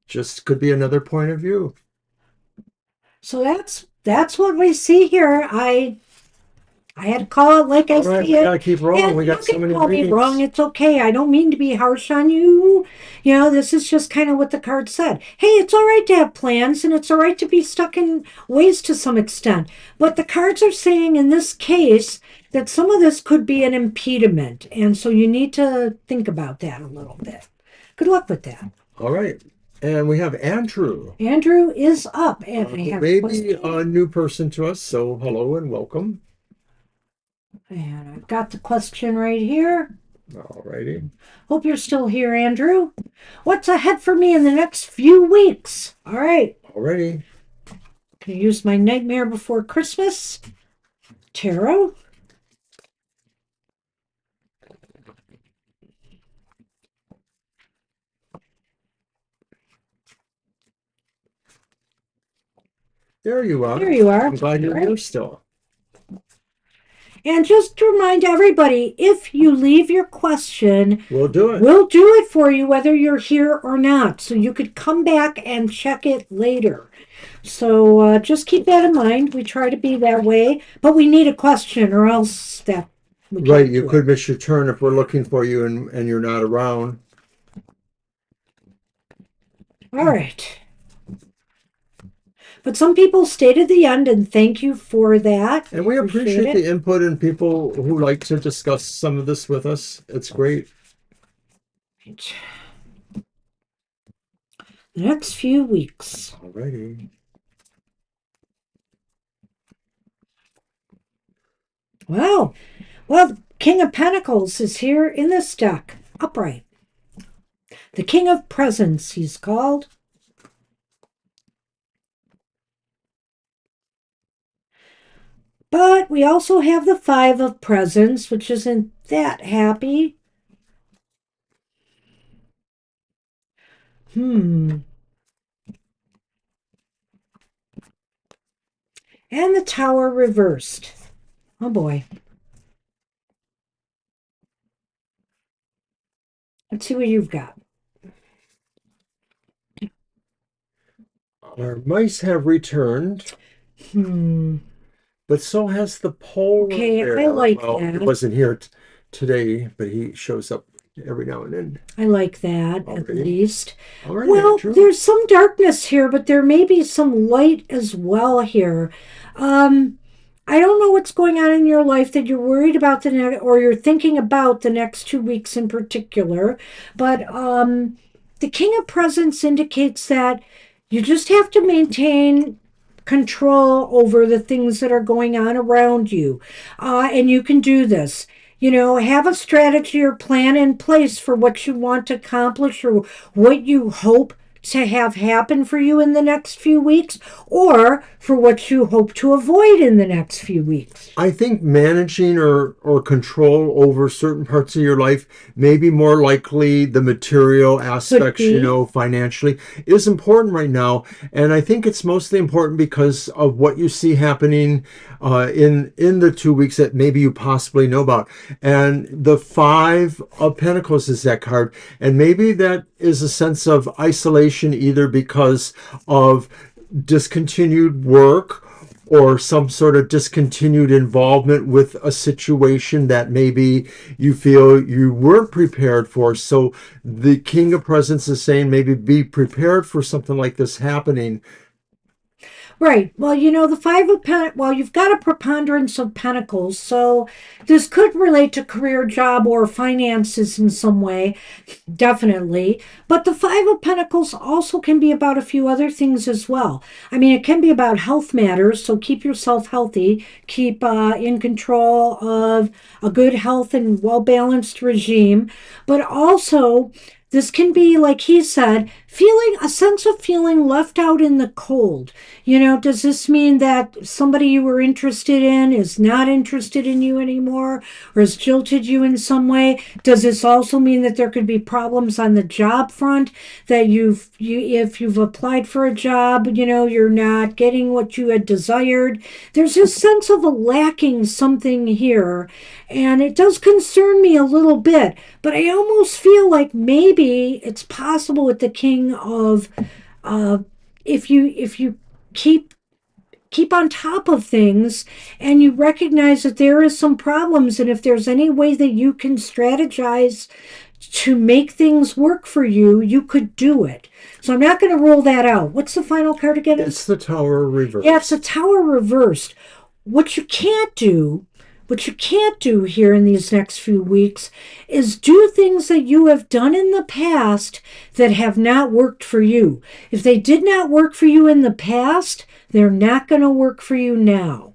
Just could be another point of view. So that's what we see here. I had to call it like I All right, see we it. gotta keep rolling. And We you got so can many call me wrong. readings. It's okay. I don't mean to be harsh on you. This is just kind of what the card said. Hey, it's all right to have plans and it's all right to be stuck in ways to some extent. But the cards are saying in this case that some of this could be an impediment. And so you need to think about that a little bit. Good luck with that. All right, and we have Andrew. Andrew is up and I Who have may be questions. a new person to us, so hello and welcome. And I've got the question right here. All righty. Hope you're still here, Andrew. What's ahead for me in the next few weeks? All right. All righty. Can I use my Nightmare Before Christmas tarot? There you There are. you are. I'm glad All you're here right. still. And just to remind everybody, if you leave your question, We'll do it. we'll do it for you whether you're here or not. So you could come back and check it later. So just keep that in mind. We try to be that way, but we need a question or else that we Right, can't you do it. could miss your turn if we're looking for you and you're not around. All right. But some people stayed at the end, and thank you for that. And we Appreciate appreciate it. the input and people who like to discuss some of this with us. It's great. Right. The next few weeks. Alrighty. Wow. Well, King of Pentacles is here in this deck, upright. The King of Presents, he's called. But we also have the Five of Presents, which isn't that happy. Hmm. And the Tower reversed. Oh boy. Let's see what you've got. Our mice have returned, Hmm. but so has the polar Okay, I bear. like Well, he that. wasn't here today, but he shows up every now and then. I like that at Alrighty. least. Alrighty, Well, Andrew. there's some darkness here, but there may be some light as well here. Um, I don't know what's going on in your life that you're worried about the next, or you're thinking about the next 2 weeks in particular, but the King of Presents indicates that you just have to maintain control over the things that are going on around you, and you can do this. You know, have a strategy or plan in place for what you want to accomplish or what you hope to have happen for you in the next few weeks or for what you hope to avoid in the next few weeks. I think managing or control over certain parts of your life, maybe more likely the material Could aspects, be. financially, is important right now. And I think it's mostly important because of what you see happening in the 2 weeks that maybe you possibly know about. And the Five of Pentacles is that card. And maybe that is a sense of isolation, either because of discontinued work or some sort of discontinued involvement with a situation that maybe you feel you weren't prepared for. So the King of Presents is saying maybe be prepared for something like this happening. Right. Well, you know, the well, you've got a preponderance of pentacles, so this could relate to career, job, or finances in some way. Definitely. But the Five of Pentacles also can be about a few other things as well. I mean, it can be about health matters, so keep yourself healthy, keep in control of a good health and well balanced regime. But also, this can be, like he said, feeling a sense of feeling left out in the cold. You know, does this mean that somebody you were interested in is not interested in you anymore or has jilted you in some way? Does this also mean that there could be problems on the job front that if you've applied for a job, you know, you're not getting what you had desired? There's this sense of a lacking something here, and it does concern me a little bit, but I almost feel like maybe it's possible with the King of uh, if you keep on top of things and you recognize that there is some problems, and if there's any way that you can strategize to make things work for you, you could do it. So I'm not going to rule that out. What's the final card again? It's the Tower Yeah, it's a reversed. Tower reversed. What you can't do, what you can't do here in these next few weeks is do things that you have done in the past that have not worked for you. If they did not work for you in the past, they're not going to work for you now.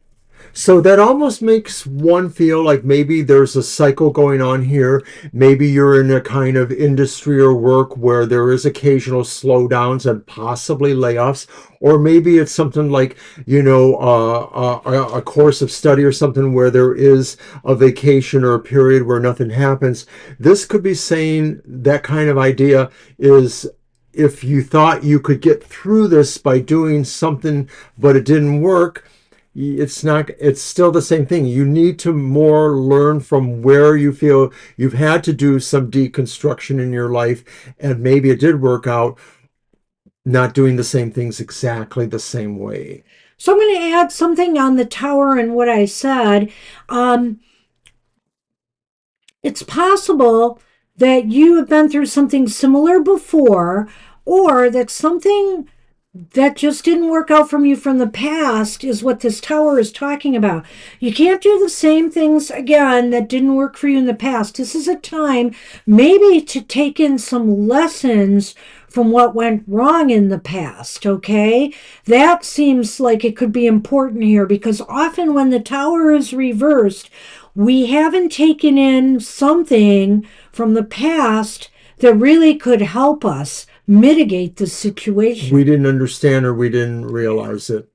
So that almost makes one feel like maybe there's a cycle going on here. Maybe you're in a kind of industry or work where there is occasional slowdowns and possibly layoffs. Or maybe it's something like, a course of study or something where there is a vacation or a period where nothing happens. This could be saying that kind of idea is if you thought you could get through this by doing something, but it didn't work, it's still the same thing. You need to more learn from where you feel you've had to do some deconstruction in your life, and maybe it did work out, not doing the same things exactly the same way. So I'm going to add something on the tower and what I said. Um, it's possible that you have been through something similar before, or that something that just didn't work out from you from the past is what this tower is talking about. You can't do the same things again that didn't work for you in the past. This is a time maybe to take in some lessons from what went wrong in the past, okay? That seems like it could be important here because often when the tower is reversed, we haven't taken in something from the past that really could help us mitigate the We situation. didn't understand or we didn't realize it.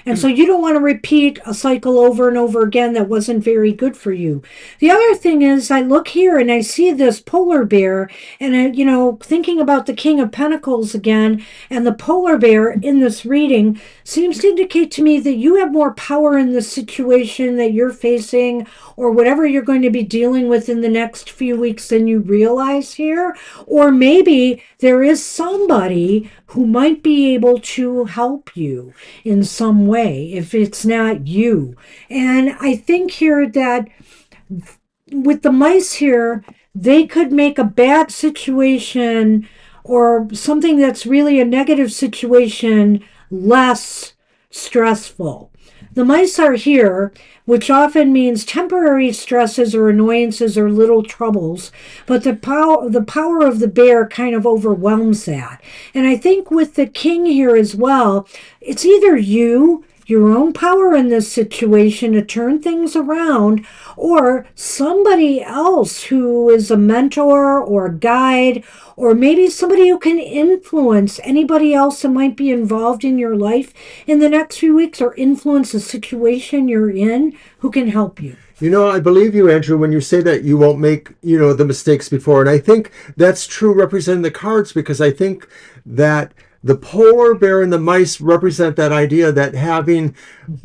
And so you don't want to repeat a cycle over and over again that wasn't very good for you. The other thing is, I look here and I see this polar bear, and thinking about the King of Pentacles again, and the polar bear in this reading seems to indicate to me that you have more power in the situation that you're facing or whatever you're going to be dealing with in the next few weeks than you realize here. Or maybe there is somebody who might be able to help you in some way if it's not you. And I think here that with the mice here, they could make a bad situation or something that's really a negative situation less stressful. The mice are here, which often means temporary stresses or annoyances or little troubles, but the power of the bear kind of overwhelms that. And I think with the king here as well, it's either your own power in this situation to turn things around, or somebody else who is a mentor or a guide, or maybe somebody who can influence anybody else that might be involved in your life in the next few weeks or influence the situation you're in who can help you. I believe you, Andrew, when you say that you won't make, the mistakes before. And I think that's true representing the cards because I think that the polar bear and the mice represent that idea that having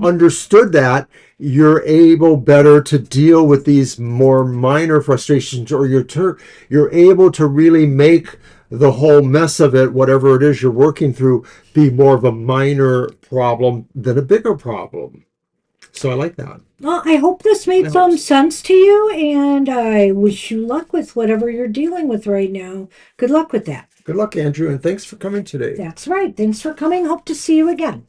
understood that, you're able better to deal with these more minor frustrations, or you're able to really make the whole mess of it, whatever it is you're working through, be more of a minor problem than a bigger problem. So I like that. Well, I hope this made That some helps. sense to you, and I wish you luck with whatever you're dealing with right now. Good luck with that. Good luck, Andrew, and thanks for coming today. That's right. Thanks for coming. Hope to see you again.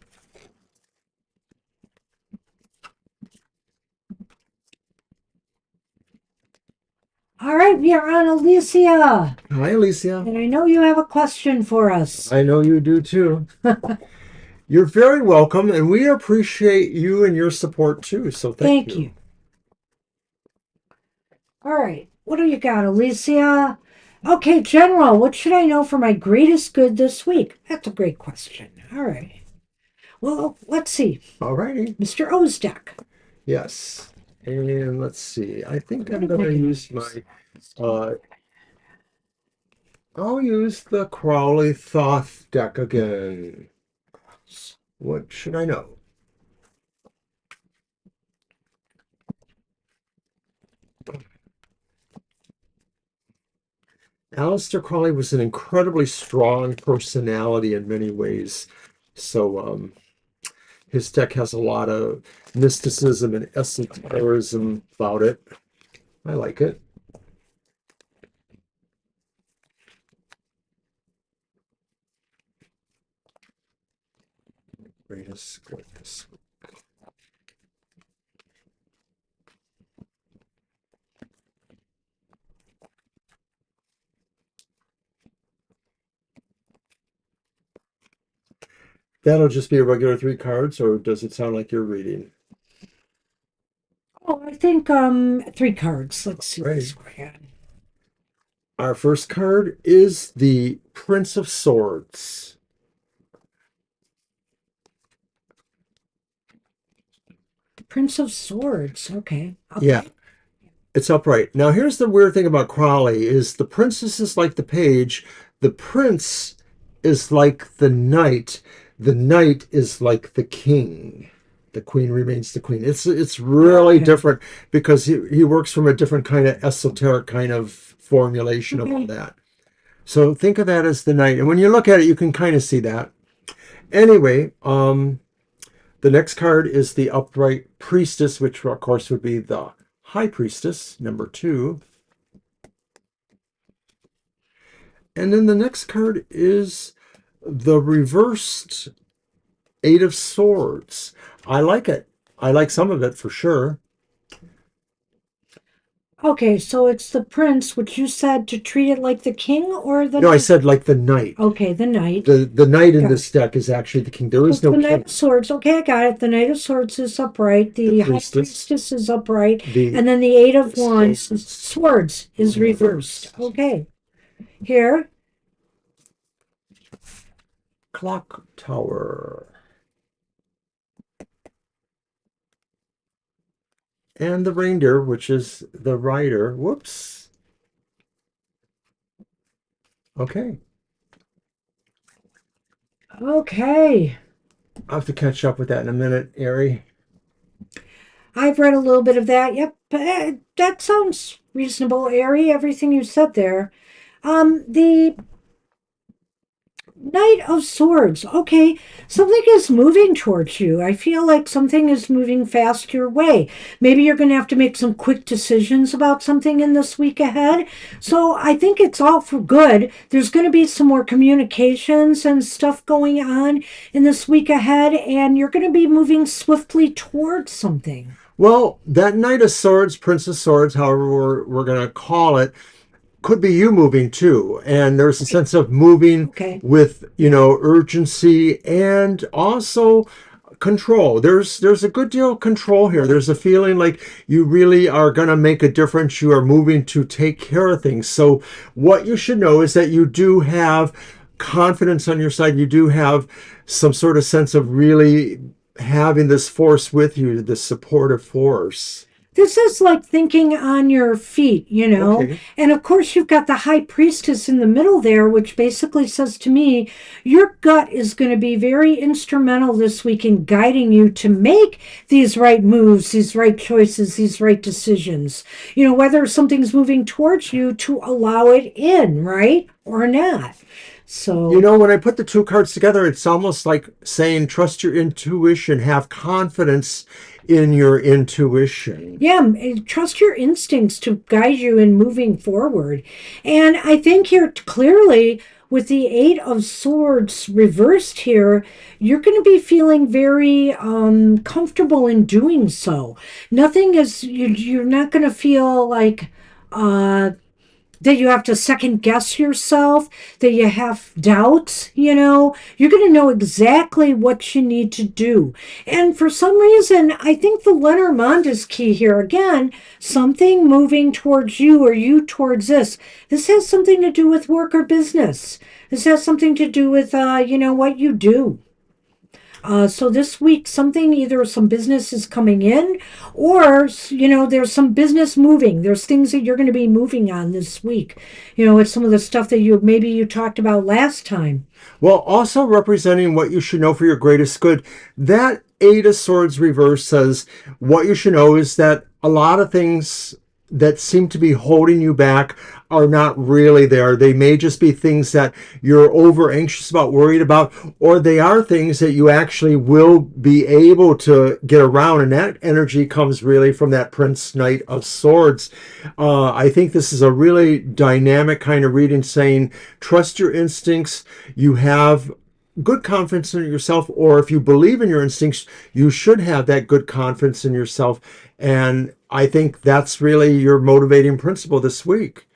All right, we are on Alicia, Hi, Alicia. and I know you have a question for us. I know you do too. You're very welcome, and we appreciate you and your support too. So thank Thank you. you. All right, what do you got, Alicia? Okay, General, what should I know for my greatest good this week? That's a great question. All right. Well, let's see. All righty. Mr. O's deck. Yes. And let's see. I think What I'm am I going to going to use use? uh, I'll use the Crowley Thoth deck again. What should I know? Aleister Crowley was an incredibly strong personality in many ways. So, his deck has a lot of mysticism and esotericism about it. I like it. Greatest good this week. That'll just be a regular 3 cards, or does it sound like you're reading? Oh, I think 3 cards. Let's see Right. this one. Our first card is the Prince of Swords. Prince of Swords. Okay. Yeah, Upright. it's upright. Now, here's the weird thing about Crowley is the princess is like the page, the prince is like the knight, the knight is like the king. The queen remains the queen. It's really Okay. different because he works from a different kind of esoteric kind of formulation of all Okay. that. So think of that as the knight. And when you look at it, you can kind of see that. Anyway, the next card is the upright priestess, which of course would be the high priestess, number 2. And then the next card is the reversed Eight of Swords. I like it. I like some of it for sure. Okay, so it's the prince, which you said to treat it like the king or the No, I knight? said like the knight. Okay, the knight. The knight in Got this it. deck is actually the king. There So is it's no the Knight king. of Swords. Okay, I got it. The Knight of Swords is upright. The The High priestess, Priestess is upright. the And then the Eight of Wands, swords Swords is reversed. reversed. Okay. Here. Clock tower. And the reindeer, which is the rider. Whoops. Okay. Okay. I'll have to catch up with that in a minute, Ari. I've read a little bit of that. Yep. That sounds reasonable, Ari, everything you said there. The Knight of Swords. Okay, something is moving towards you. I feel like something is moving fast your way. Maybe you're going to have to make some quick decisions about something in this week ahead. So I think it's all for good. There's going to be some more communications and stuff going on in this week ahead, and you're going to be moving swiftly towards something. Well, that Knight of Swords, Prince of Swords, however we're going to call it, could be you moving too. And there's a sense of moving Okay. with, urgency and also control. There's a good deal of control here. There's a feeling like you really are going to make a difference. You are moving to take care of things. So what you should know is that you do have confidence on your side. You do have some sort of sense of really having this force with you, this supportive force. This is like thinking on your feet, you know? Okay. And of course, you've got the high priestess in the middle there, which basically says to me, your gut is going to be very instrumental this week in guiding you to make these right moves, these right choices, these right decisions. You know, whether something's moving towards you to allow it in, right? Or not. So, When I put the two cards together, it's almost like saying, trust your intuition, have confidence in your intuition. yeah, trust your instincts to guide you in moving forward. And I think here clearly with the Eight of Swords reversed here, you're going to be feeling very comfortable in doing so. Nothing is, you're not going to feel like, uh, that you have to second guess yourself, that you have doubts, you know, you're going to know exactly what you need to do. And for some reason, I think the Lenormand is key here. Again, something moving towards you or you towards this. This has something to do with work or business. This has something to do with, what you do. So this week, something either some business is coming in, or there's some business moving. There's things that you're going to be moving on this week. It's some of the stuff that you talked about last time. Well, also representing what you should know for your greatest good. That Eight of Swords reverse says what you should know is that a lot of things that seem to be holding you back are not really there. They may just be things that you're over anxious about, worried about, or they are things that you actually will be able to get around. And that energy comes really from that Prince Knight of Swords. I think this is a really dynamic kind of reading saying, trust your instincts. You have good confidence in yourself, or if you believe in your instincts, you should have that good confidence in yourself. And I think that's really your motivating principle this week.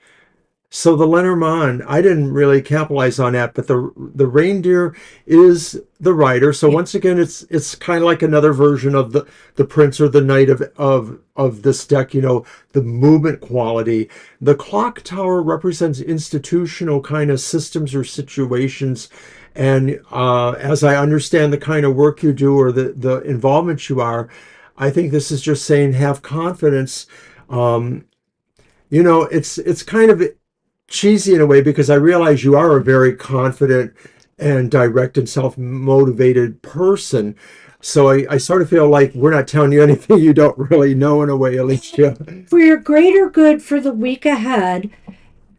So the Lenormand, I didn't really capitalize on that, but the reindeer is the rider. So Yeah. once again, it's kind of like another version of the prince or the knight of this deck. The movement quality. The clock tower represents institutional kind of systems or situations. And as I understand the kind of work you do or the involvement you are, I think this is just saying have confidence. It's kind of cheesy in a way because I realize you are a very confident and direct and self-motivated person. So I sort of feel like we're not telling you anything you don't really know in a way, Alicia. For your greater good for the week ahead,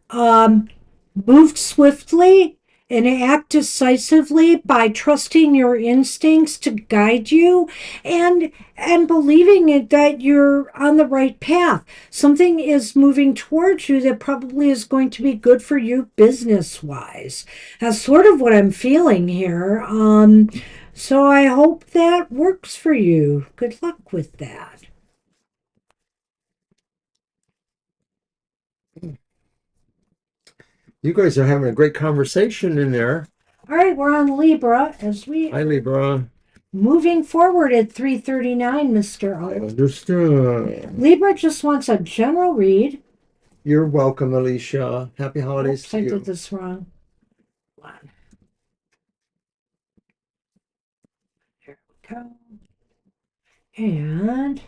um, move swiftly and act decisively by trusting your instincts to guide you and believing it that you're on the right path. Something is moving towards you that probably is going to be good for you business wise. That's sort of what I'm feeling here. So I hope that works for you. Good luck with that. You guys are having a great conversation in there. All right, we're on Libra as we Hi, Libra. moving forward at 3:39, Mr. I O. understood. Libra just wants a general read. You're welcome, Alicia. Happy holidays Oops, to I did you. this wrong. One. There we go. And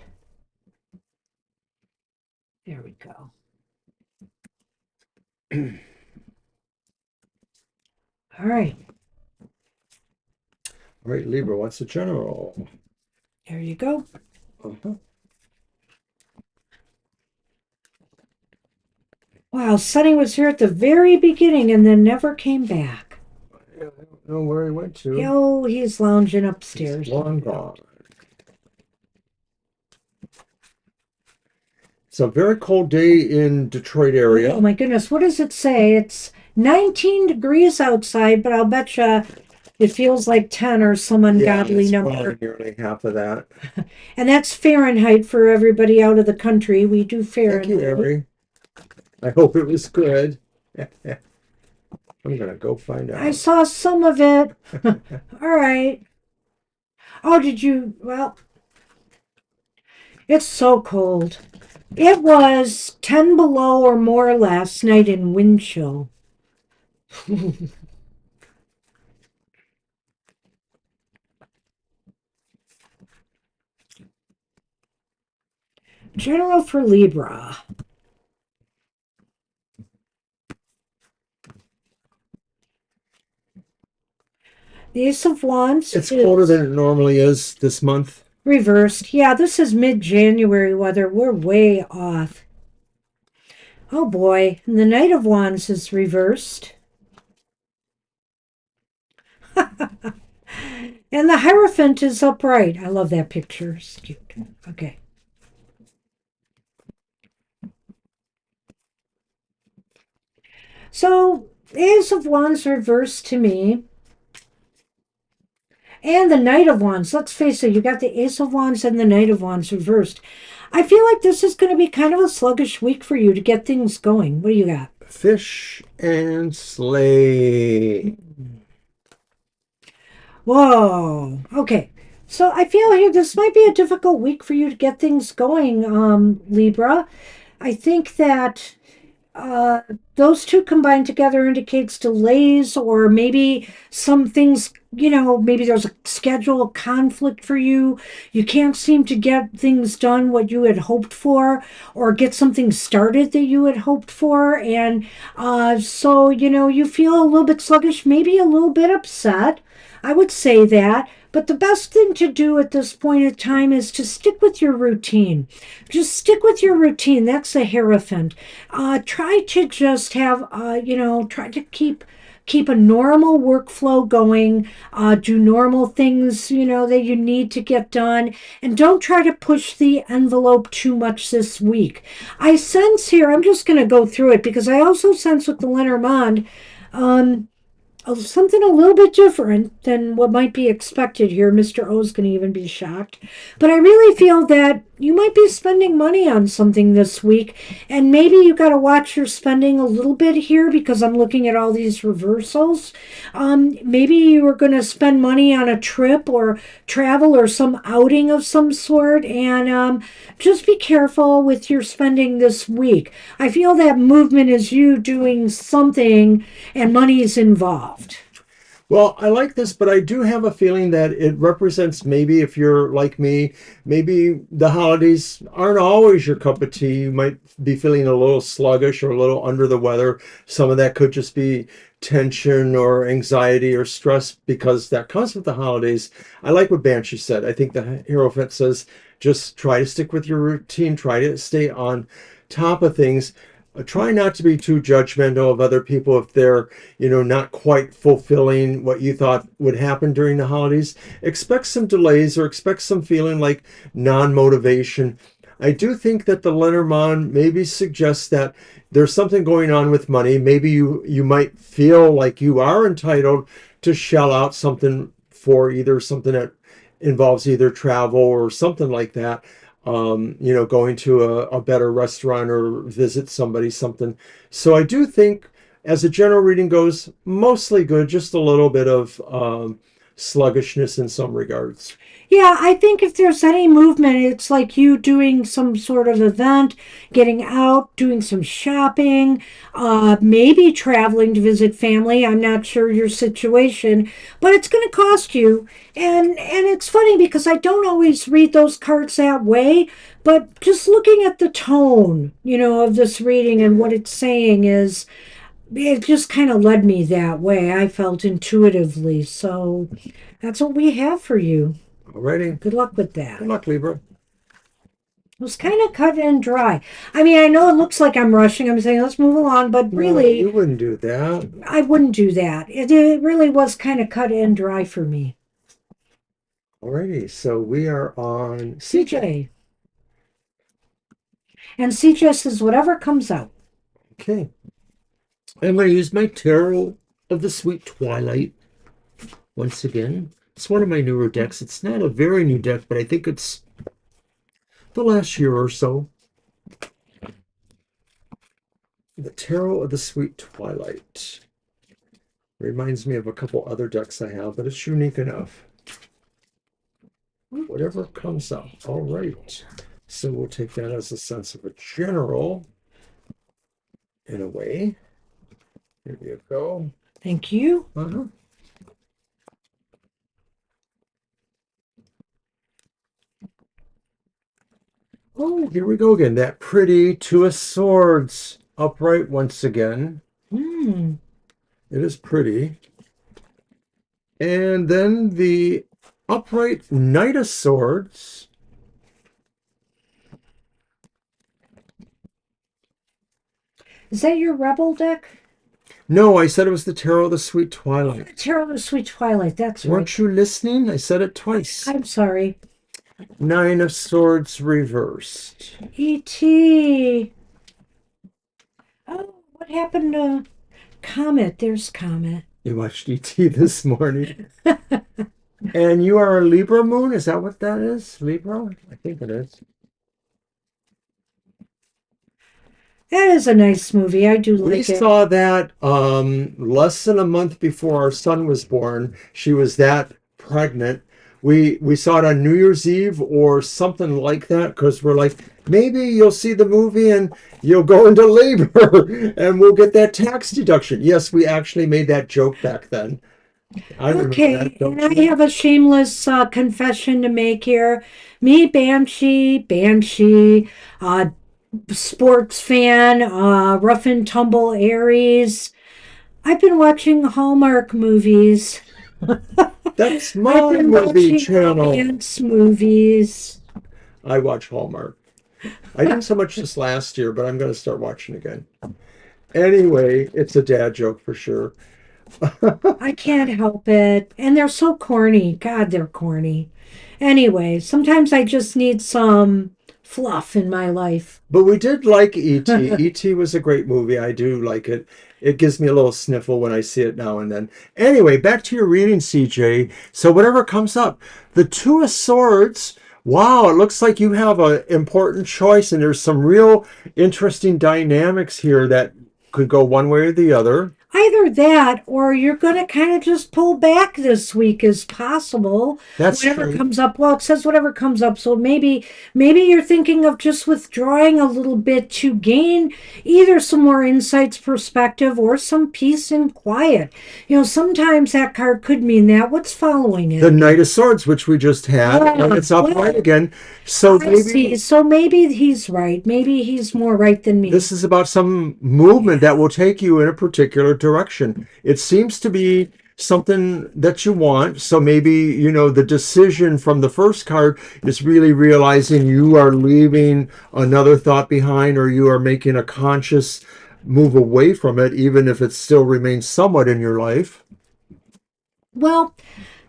there we go. All right, All right, Libra, what's the general? there you go. Uh-huh. Wow, Sonny was here at the very beginning and then never came back. Yeah, I don't know where he went to. Yo, he's lounging He's upstairs. long gone. It's a very cold day in Detroit area. Oh my goodness, what does it say? It's 19 degrees outside, but I'll bet you it feels like 10 or some Yeah, ungodly it's probably number. nearly half of that. And that's Fahrenheit for everybody out of the country. We do Thank you, Fahrenheit. Avery. I hope it was good. I'm gonna go find I out. saw some of it. All right. Oh, did you? Well, it's so cold. It was 10 below or more last night in wind chill. General for Libra. The Ace of Wands It's is colder than it normally is this month. reversed. Yeah, this is mid-January weather. We're way off. Oh boy. And the Knight of Wands is reversed. And the Hierophant is upright. I love that picture. It's cute. Okay. So, Ace of Wands reversed to me. And the Knight of Wands. Let's face it, you got the Ace of Wands and the Knight of Wands reversed. I feel like this is going to be kind of a sluggish week for you to get things going. What do you got? Fish and sleigh. Whoa. Okay. So I feel here this might be a difficult week for you to get things going, Libra. I think that uh, those two combined together indicates delays or maybe some things, maybe there's a schedule conflict for you. You can't seem to get things done what you had hoped for or get something started that you had hoped for. And so, you feel a little bit sluggish, maybe a little bit upset. I would say that. But the best thing to do at this point in time is to stick with your routine. Just stick with your routine. That's the Hierophant. Try to just have, try to keep a normal workflow going. Do normal things, that you need to get done, and don't try to push the envelope too much this week. I sense here. I'm just going to go through it because I also sense with the Lenormand. Um, Something a little bit different than what might be expected here. Mr. O's going to even be shocked. But I really feel that you might be spending money on something this week, and maybe you got to watch your spending a little bit here because I'm looking at all these reversals. Maybe you were going to spend money on a trip or travel or some outing of some sort, and just be careful with your spending this week. I feel that movement is you doing something and money is involved. Well, I like this, but I do have a feeling that it represents maybe if you're like me, maybe the holidays aren't always your cup of tea. You might be feeling a little sluggish or a little under the weather. Some of that could just be tension or anxiety or stress because that comes with the holidays. I like what Banshee said. I think the Hierophant says just try to stick with your routine, try to stay on top of things. Try not to be too judgmental of other people if they're, not quite fulfilling what you thought would happen during the holidays. Expect some delays or expect some feeling like non-motivation. I do think that the Lenormand maybe suggests that there's something going on with money. Maybe you might feel like you are entitled to shell out something for either something that involves either travel or something like that. Going to a better restaurant or visit somebody, something. So I do think, as a general reading goes, mostly good, just a little bit of sluggishness in some regards. Yeah, I think if there's any movement, it's like you doing some sort of event, getting out, doing some shopping, maybe traveling to visit family. I'm not sure your situation, but it's going to cost you. And it's funny because I don't always read those cards that way, but just looking at the tone, of this reading and what it's saying is it just kind of led me that way. I felt intuitively. So that's what we have for you. Alrighty. Good luck with Good that. luck, Libra. It was kind of cut and dry. I mean, I know it looks like I'm rushing. I'm saying let's move along, but No, you really, wouldn't do that. I wouldn't do that. It really was kind of cut and dry for me. Alrighty, so we are on CJ. CJ. And CJ says whatever comes out. Okay. I'm going to use my Tarot of the Sweet Twilight once again. It's one of my newer decks. It's not a very new deck, but I think it's the last year or so. The Tarot of the Sweet Twilight. Reminds me of a couple other decks I have, but it's unique enough. Whatever comes up. All right. So we'll take that as a sense of a general, in a way. Here you go. Thank you. Uh-huh. Oh, here we go again. That pretty Two of Swords upright once again. Hmm. It is pretty. And then the upright Knight of Swords. Is that your Rebel deck? No, I said it was the Tarot of the Sweet Twilight. Tarot of the Sweet Twilight. That's right. Weren't you listening? I said it twice. I'm sorry. Nine of Swords reversed. E.T. Oh, what happened to Comet? There's Comet. You watched ET this morning. And you are a Libra moon? Is that what that is? Libra? I think it is. That is a nice movie. I do We like it. saw that less than a month before our son was born. She was that pregnant. We saw it on New Year's Eve or something like that because we're like, maybe you'll see the movie and you'll go into labor and we'll get that tax deduction. Yes, we actually made that joke back then. I remember Okay, that, and don't I you? have a shameless confession to make here. Me, Banshee, sports fan, rough and tumble Aries. I've been watching Hallmark movies. That's I've my been movie watching channel. romance movies. I watch Hallmark. I didn't so much this last year, but I'm going to start watching again. Anyway, it's a dad joke for sure. I can't help it. And they're so corny. God, they're corny. Anyway, sometimes I just need some fluff in my life. But we did like E.T. E.T. was a great movie. I do like it. It gives me a little sniffle when I see it now and then. Anyway, back to your reading, CJ. So whatever comes up, the Two of Swords. Wow, it looks like you have an important choice, and there's some real interesting dynamics here that could go one way or the other. Either that or you're going to kind of just pull back this week as possible. That's Whatever true. comes up, well, it says whatever comes up. So maybe you're thinking of just withdrawing a little bit to gain either some more insights, perspective, or some peace and quiet. Sometimes that card could mean that. What's following The it? Knight of Swords, which we just had, and Yeah, it's upright well, again. So I see. maybe So maybe he's right. Maybe he's more right than me. this is about some movement that will take you in a particular direction. It seems to be something that you want. So maybe, the decision from the first card is really realizing you are leaving another thought behind, or you are making a conscious move away from it, even if it still remains somewhat in your life. Well,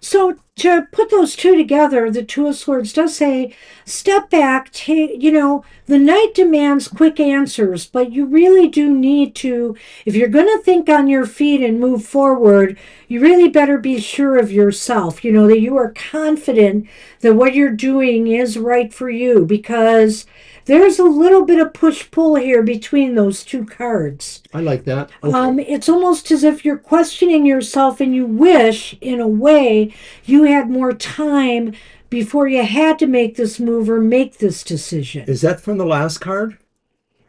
so to put those two together, the Two of Swords does say, step back, take, the knight demands quick answers, but you really do need to, if you're going to think on your feet and move forward, you really better be sure of yourself, that you are confident that what you're doing is right for you, because there's a little bit of push pull here between those two cards. I like that. Okay. It's almost as if you're questioning yourself and you wish, in a way, you had more time before you had to make this move or make this decision. Is that from the last card?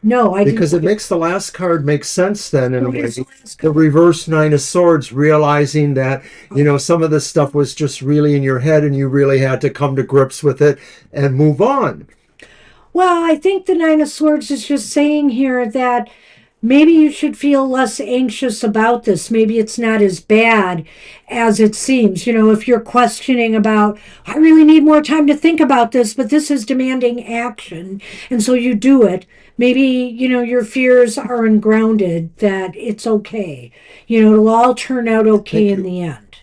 No, I didn't. Because it makes the last card make sense then, in a What way. is the last The card? reverse Nine of Swords, realizing that, some of this stuff was just really in your head and you really had to come to grips with it and move on. Well, I think the Nine of Swords is just saying here that maybe you should feel less anxious about this. Maybe it's not as bad as it seems. If you're questioning about, I really need more time to think about this, but this is demanding action. And so you do it. Maybe, your fears are ungrounded, that it's okay. It'll all turn out okay Thank in you. the end.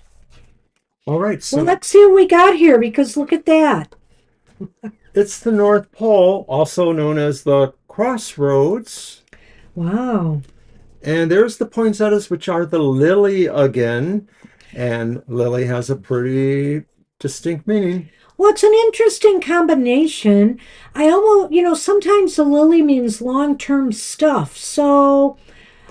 All right, Well, so let's see what we got here, because look at that. it's the North Pole, also known as the crossroads. Wow. And there's the poinsettias, which are the lily again. And lily has a pretty distinct meaning. Well, it's an interesting combination. I almost, sometimes the lily means long term stuff. So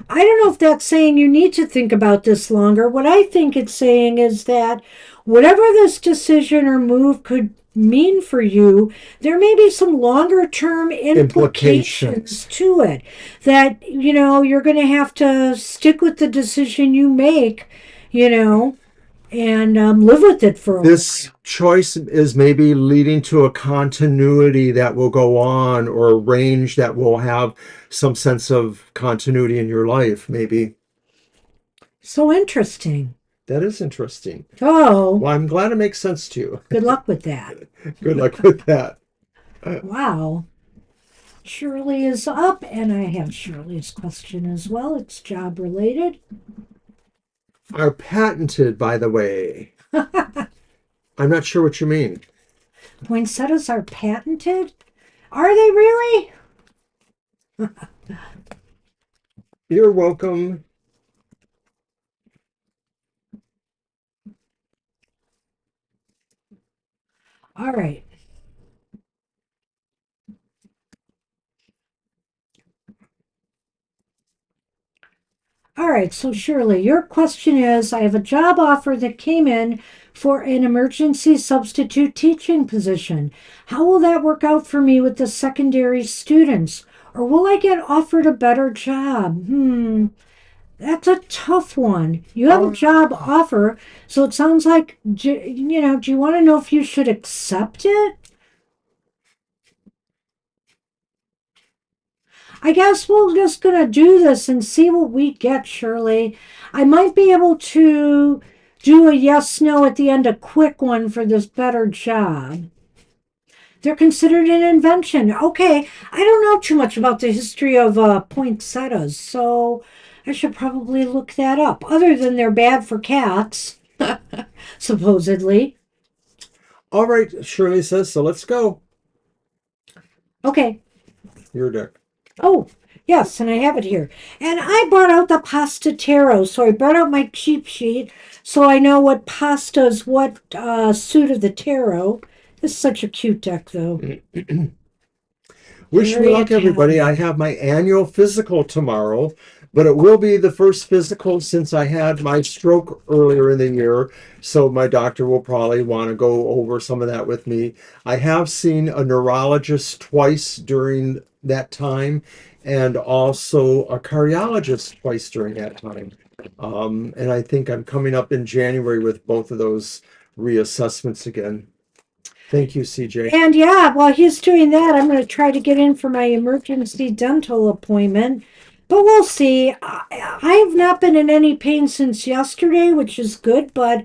I don't know if that's saying you need to think about this longer. What I think it's saying is that whatever this decision or move could mean for you, there may be some longer term implications Implications. to it. That, you're going to have to stick with the decision you make, you know, and live with it for a This while. choice is maybe leading to a continuity that will go on, or a range that will have some sense of continuity in your life, maybe. So interesting. That is interesting. Oh, Well, I'm glad it makes sense to you. good luck with that. Good luck with that. Wow. Shirley is up, and I have Shirley's question as well. It's job related. Are patented, by the way. I'm not sure what you mean. Poinsettias are patented? Are they really? You're welcome. All right. All right. So, Shirley, your question is, I have a job offer that came in for an emergency substitute teaching position. How will that work out for me with the secondary students? Or will I get offered a better job? That's a tough one. You have a Oh, job offer, so it sounds like, do you want to know if you should accept it? I guess we're just going to do this and see what we get, Shirley. I might be able to do a yes no at the end, a quick one for this better job. They're considered an invention. Okay, I don't know too much about the history of poinsettias, so I should probably look that up. Other than they're bad for cats, supposedly. all right, Shirley says, so let's go. Okay. Your deck. Oh, yes, and I have it here. And I brought out the pasta tarot, so I brought out my cheap sheet so I know what pastas, what suit of the tarot. This is such a cute deck, though. Wish me Very luck, everybody. I Italian. have my annual physical tomorrow, but it will be the first physical since I had my stroke earlier in the year. So my doctor will probably want to go over some of that with me. I have seen a neurologist twice during that time, and also a cardiologist twice during that time. And I think I'm coming up in January with both of those reassessments again. Thank you, CJ. And yeah, while he's doing that, I'm going to try to get in for my emergency dental appointment. But we'll see. I have not been in any pain since yesterday, which is good, but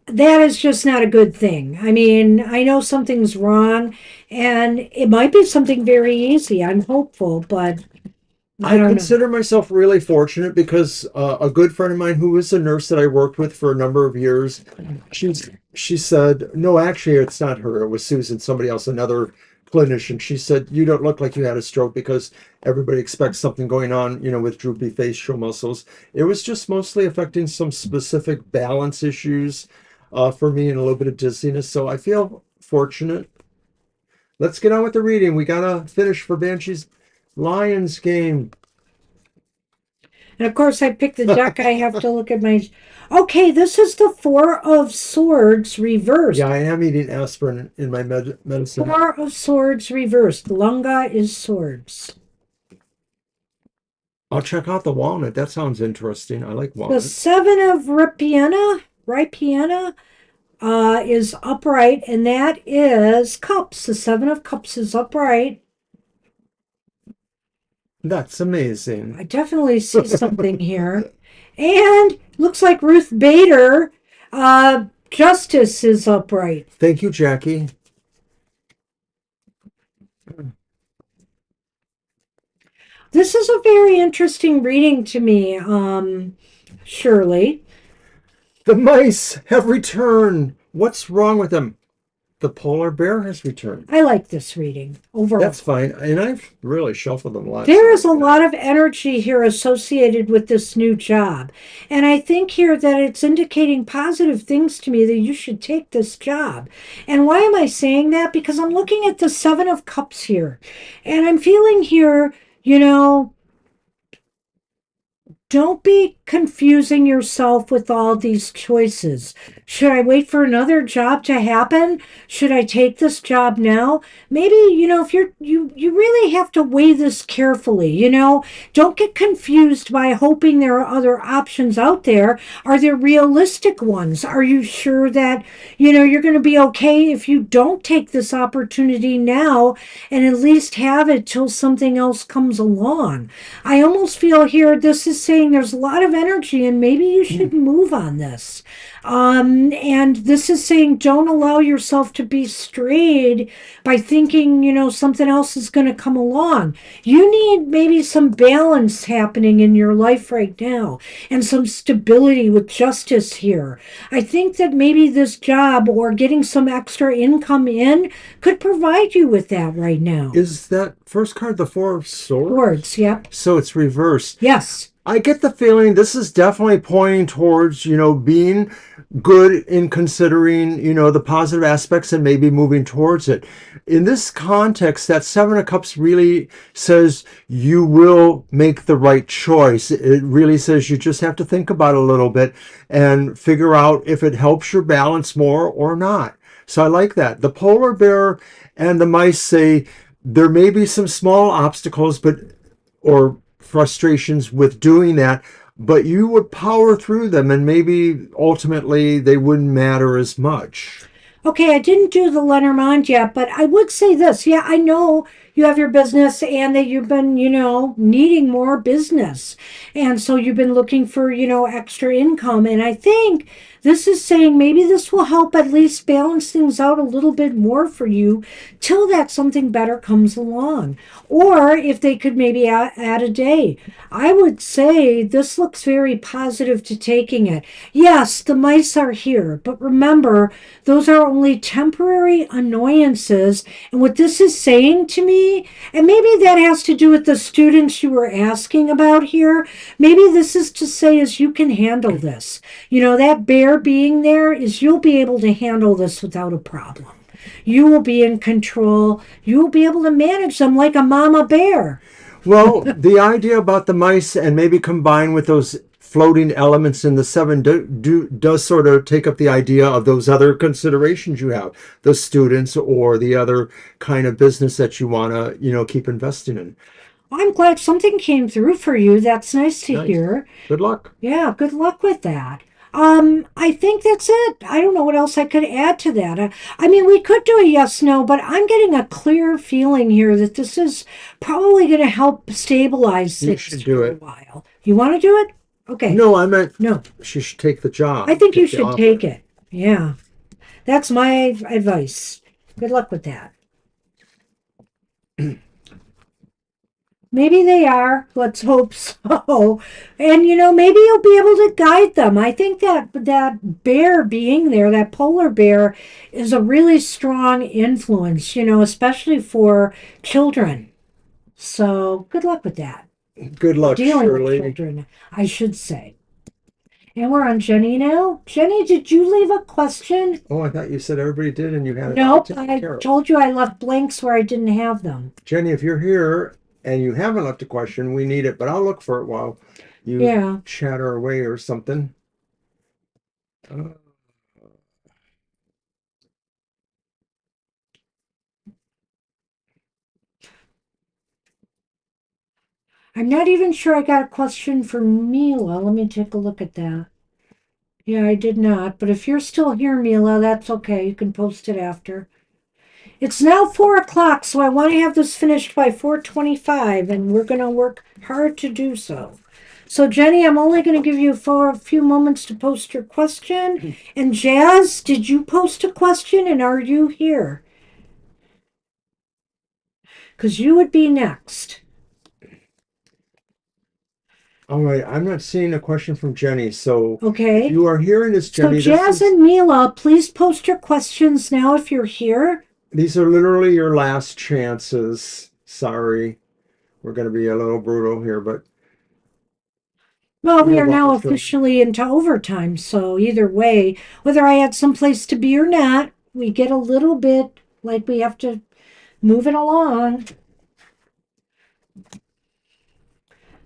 that is just not a good thing. I mean, I know something's wrong, and it might be something very easy. I'm hopeful, but I I don't know. consider myself really fortunate because a good friend of mine who was a nurse that I worked with for a number of years, she said, no, actually, it's not her. It was Susan, somebody else, another clinician. She said, you don't look like you had a stroke because everybody expects something going on, with droopy facial muscles. It was just mostly affecting some specific balance issues for me and a little bit of dizziness. So I feel fortunate. Let's get on with the reading. We gotta finish for Banshee's Lions game. And of course, I picked the deck. I have to look at my. Okay, this is the Four of Swords Yeah, reversed. I am eating aspirin in my medicine. Four of Swords reversed. Lunga is swords. I'll check out the walnut. That sounds interesting. I like The walnut. Seven of Ripiena, is upright, and that is Cups. The Seven of Cups is upright. That's amazing. I definitely see something here. And looks like Ruth Bader, Justice is upright. Thank you, Jackie. This is a very interesting reading to me, Shirley. The mice have returned. What's wrong with them? The polar bear has returned. I like this reading overall. That's fine. And I've really shuffled them a lot. There is a lot of energy here associated with this new job. And I think here that it's indicating positive things to me that you should take this job. And why am I saying that? Because I'm looking at the Seven of Cups here. And I'm feeling here, you know, don't be confusing yourself with all these choices. Should I wait for another job to happen? Should I take this job now? Maybe, if you really have to weigh this carefully, Don't get confused by hoping there are other options out there. Are there realistic ones? Are you sure that, you're going to be okay if you don't take this opportunity now and at least have it till something else comes along? I almost feel here this is saying there's a lot of energy and maybe you should move on this. And this is saying don't allow yourself to be strayed by thinking, something else is going to come along. You need maybe some balance happening in your life right now and some stability with justice here. I think that maybe this job or getting some extra income in could provide you with that right now. Is that first card the Four of Swords? Words, yep. So it's reversed. Yes. I get the feeling this is definitely pointing towards, being good in considering, the positive aspects and maybe moving towards it. In this context, that Seven of Cups really says you will make the right choice. It really says you just have to think about it a little bit and figure out if it helps your balance more or not. So I like that. The polar bear and the mice say there may be some small obstacles, or frustrations with doing that, but you would power through them and maybe ultimately they wouldn't matter as much. Okay, I didn't do the Lenormand yet, but I would say this. Yeah, I know you have your business and that you've been, needing more business. And so you've been looking for, extra income. And I think this is saying maybe this will help at least balance things out a little bit more for you till that something better comes along. Or if they could maybe add a day. I would say this looks very positive to taking it. Yes, the mice are here, but remember, those are only temporary annoyances. And what this is saying to me, and maybe that has to do with the students you were asking about here, maybe this is to say is you can handle this. That bear being there is you'll be able to handle this without a problem. You will be in control. You will be able to manage them like a mama bear. Well, the idea about the mice and maybe combine with those floating elements in the seven does sort of take up the idea of those other considerations you have, the students or the other kind of business that you want to, keep investing in. I'm glad something came through for you. That's nice to Nice. hear. Good luck. Yeah, good luck with that. I think that's it. I don't know what else I could add to that. I mean, we could do a yes no, but I'm getting a clear feeling here that this is probably going to help stabilize You things should do for a it. while. You want to do it? Okay. No, I meant No, she should take the I job, think you take the should take offer. it. Yeah, that's my advice. Good luck with that. Maybe they are. Let's hope so. And maybe you'll be able to guide them. I think that bear being there, that polar bear, is a really strong influence, especially for children. So good luck with that. Good Or luck, dealing with Shirley. children, I should say. And we're on Jenny now. Jenny, did you leave a question? Oh, I thought you said everybody did and you had it all Nope. taken I care of. told you I left blanks where I didn't have them. Jenny, if you're here and you haven't left a question, we need it, but I'll look for it while you Yeah. chatter away or something. Uh, I'm not even sure I got a question for Mila. Let me take a look at that. Yeah, I did not. But if you're still here, Mila, that's okay. You can post it after. It's now 4 o'clock, so I want to have this finished by 4:25, and we're going to work hard to do so. So, Jenny, I'm only going to give you for a few moments to post your question. And Jazz, did you post a question, and are you here? Because you would be next. all right, I'm not seeing a question from Jenny. So if Okay. you are hearing this, So, Jenny, this Jazz is and Mila, please post your questions now if you're here. these are literally your last chances. Sorry, we're going to be a little brutal here, but Well, we we have are all now so officially into overtime, so either way, whether I had someplace to be or not, we get a little bit like we have to move it along.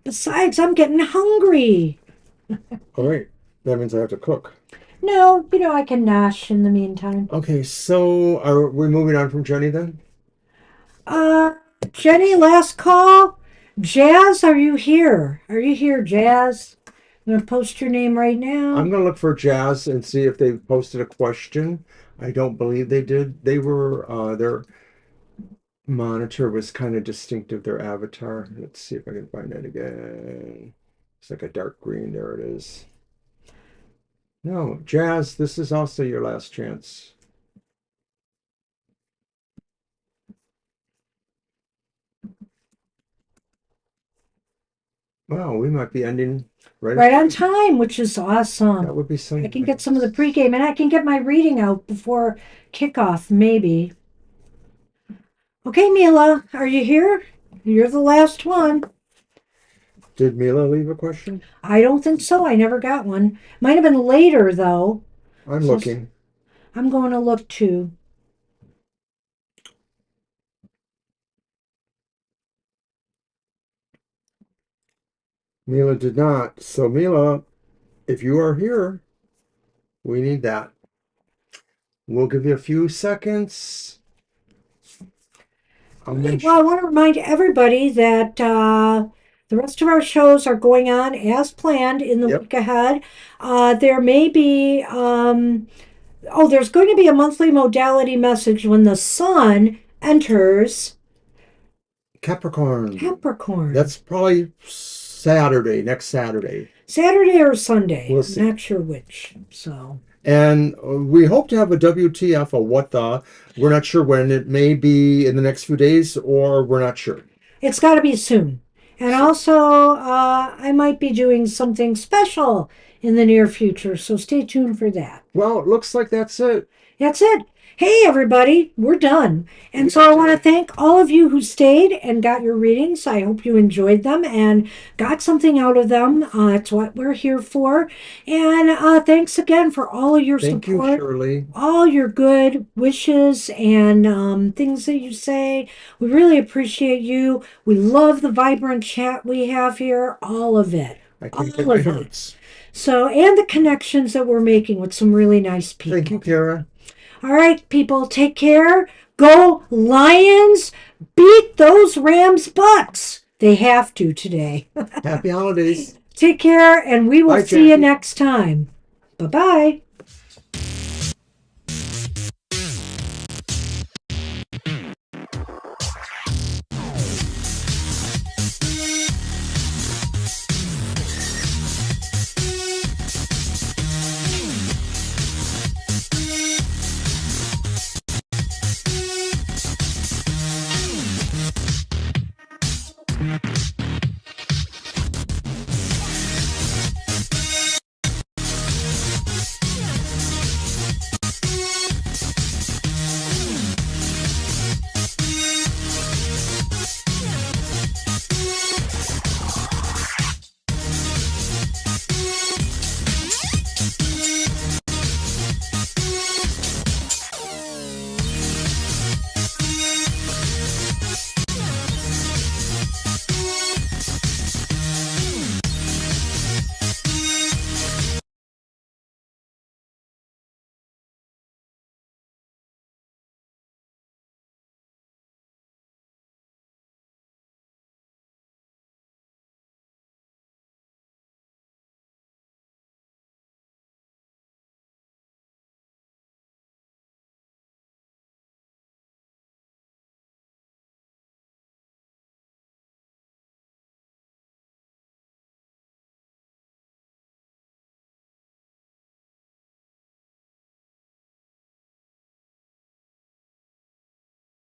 Besides, I'm getting hungry. all right. That means I have to cook. No, I can nosh in the meantime. Okay, so are we moving on from Jenny then? Uh, Jenny, last call. Jazz, are you here? Are you here, Jazz? I'm gonna post your name right I'm now. gonna look for Jazz and see if they posted a question. I don't believe they did. They were their monitor was kind of distinctive, their avatar. Let's see if I can find it again. It's like a dark green. There it is. No, Jazz, this is also your last chance. Wow, we might be ending right at Right on three. time, which is That awesome. would be so I can get some of the nice. pregame and I can get my reading out before kickoff, maybe. Okay, Mila, are you here? You're the last one. Did Mila leave a question? I don't think so. I never got one. Might have been later, though. I'm So looking. I'm going to look too. Mila did not. So Mila, if you are here, we need that. We'll give you a few seconds. I'll Right, well, I mention. want to remind everybody that the rest of our shows are going on as planned in the Yep. week ahead. There may be, there's going to be a monthly modality message when the sun enters Capricorn. Capricorn. That's probably Saturday, next Saturday. Saturday or Sunday. We'll I'm see. not sure which. So And we hope to have a WTF, a what the. We're not sure when. It may be in the next few days, or we're not sure. it's got to be soon. And So, also, I might be doing something special in the near future. So stay tuned for that. well, it looks like that's it. That's it. Hey, everybody, we're done. And We so I want to thank all of you who stayed and got your readings. I hope you enjoyed them and got something out of them. It's what we're here for. And thanks again for all of your thank you, support, Shirley. all your good wishes and things that you say. We really appreciate you. We love the vibrant chat we have here, all of it. I can't get All my of it. hearts. So, and the connections that we're making with some really nice Thank you, people. Kara. All right, people, take care. Go Lions. Beat those Rams' butts. They have to today. Happy holidays. Take care, and we will Bye, see you Jackie. next time. Bye-bye.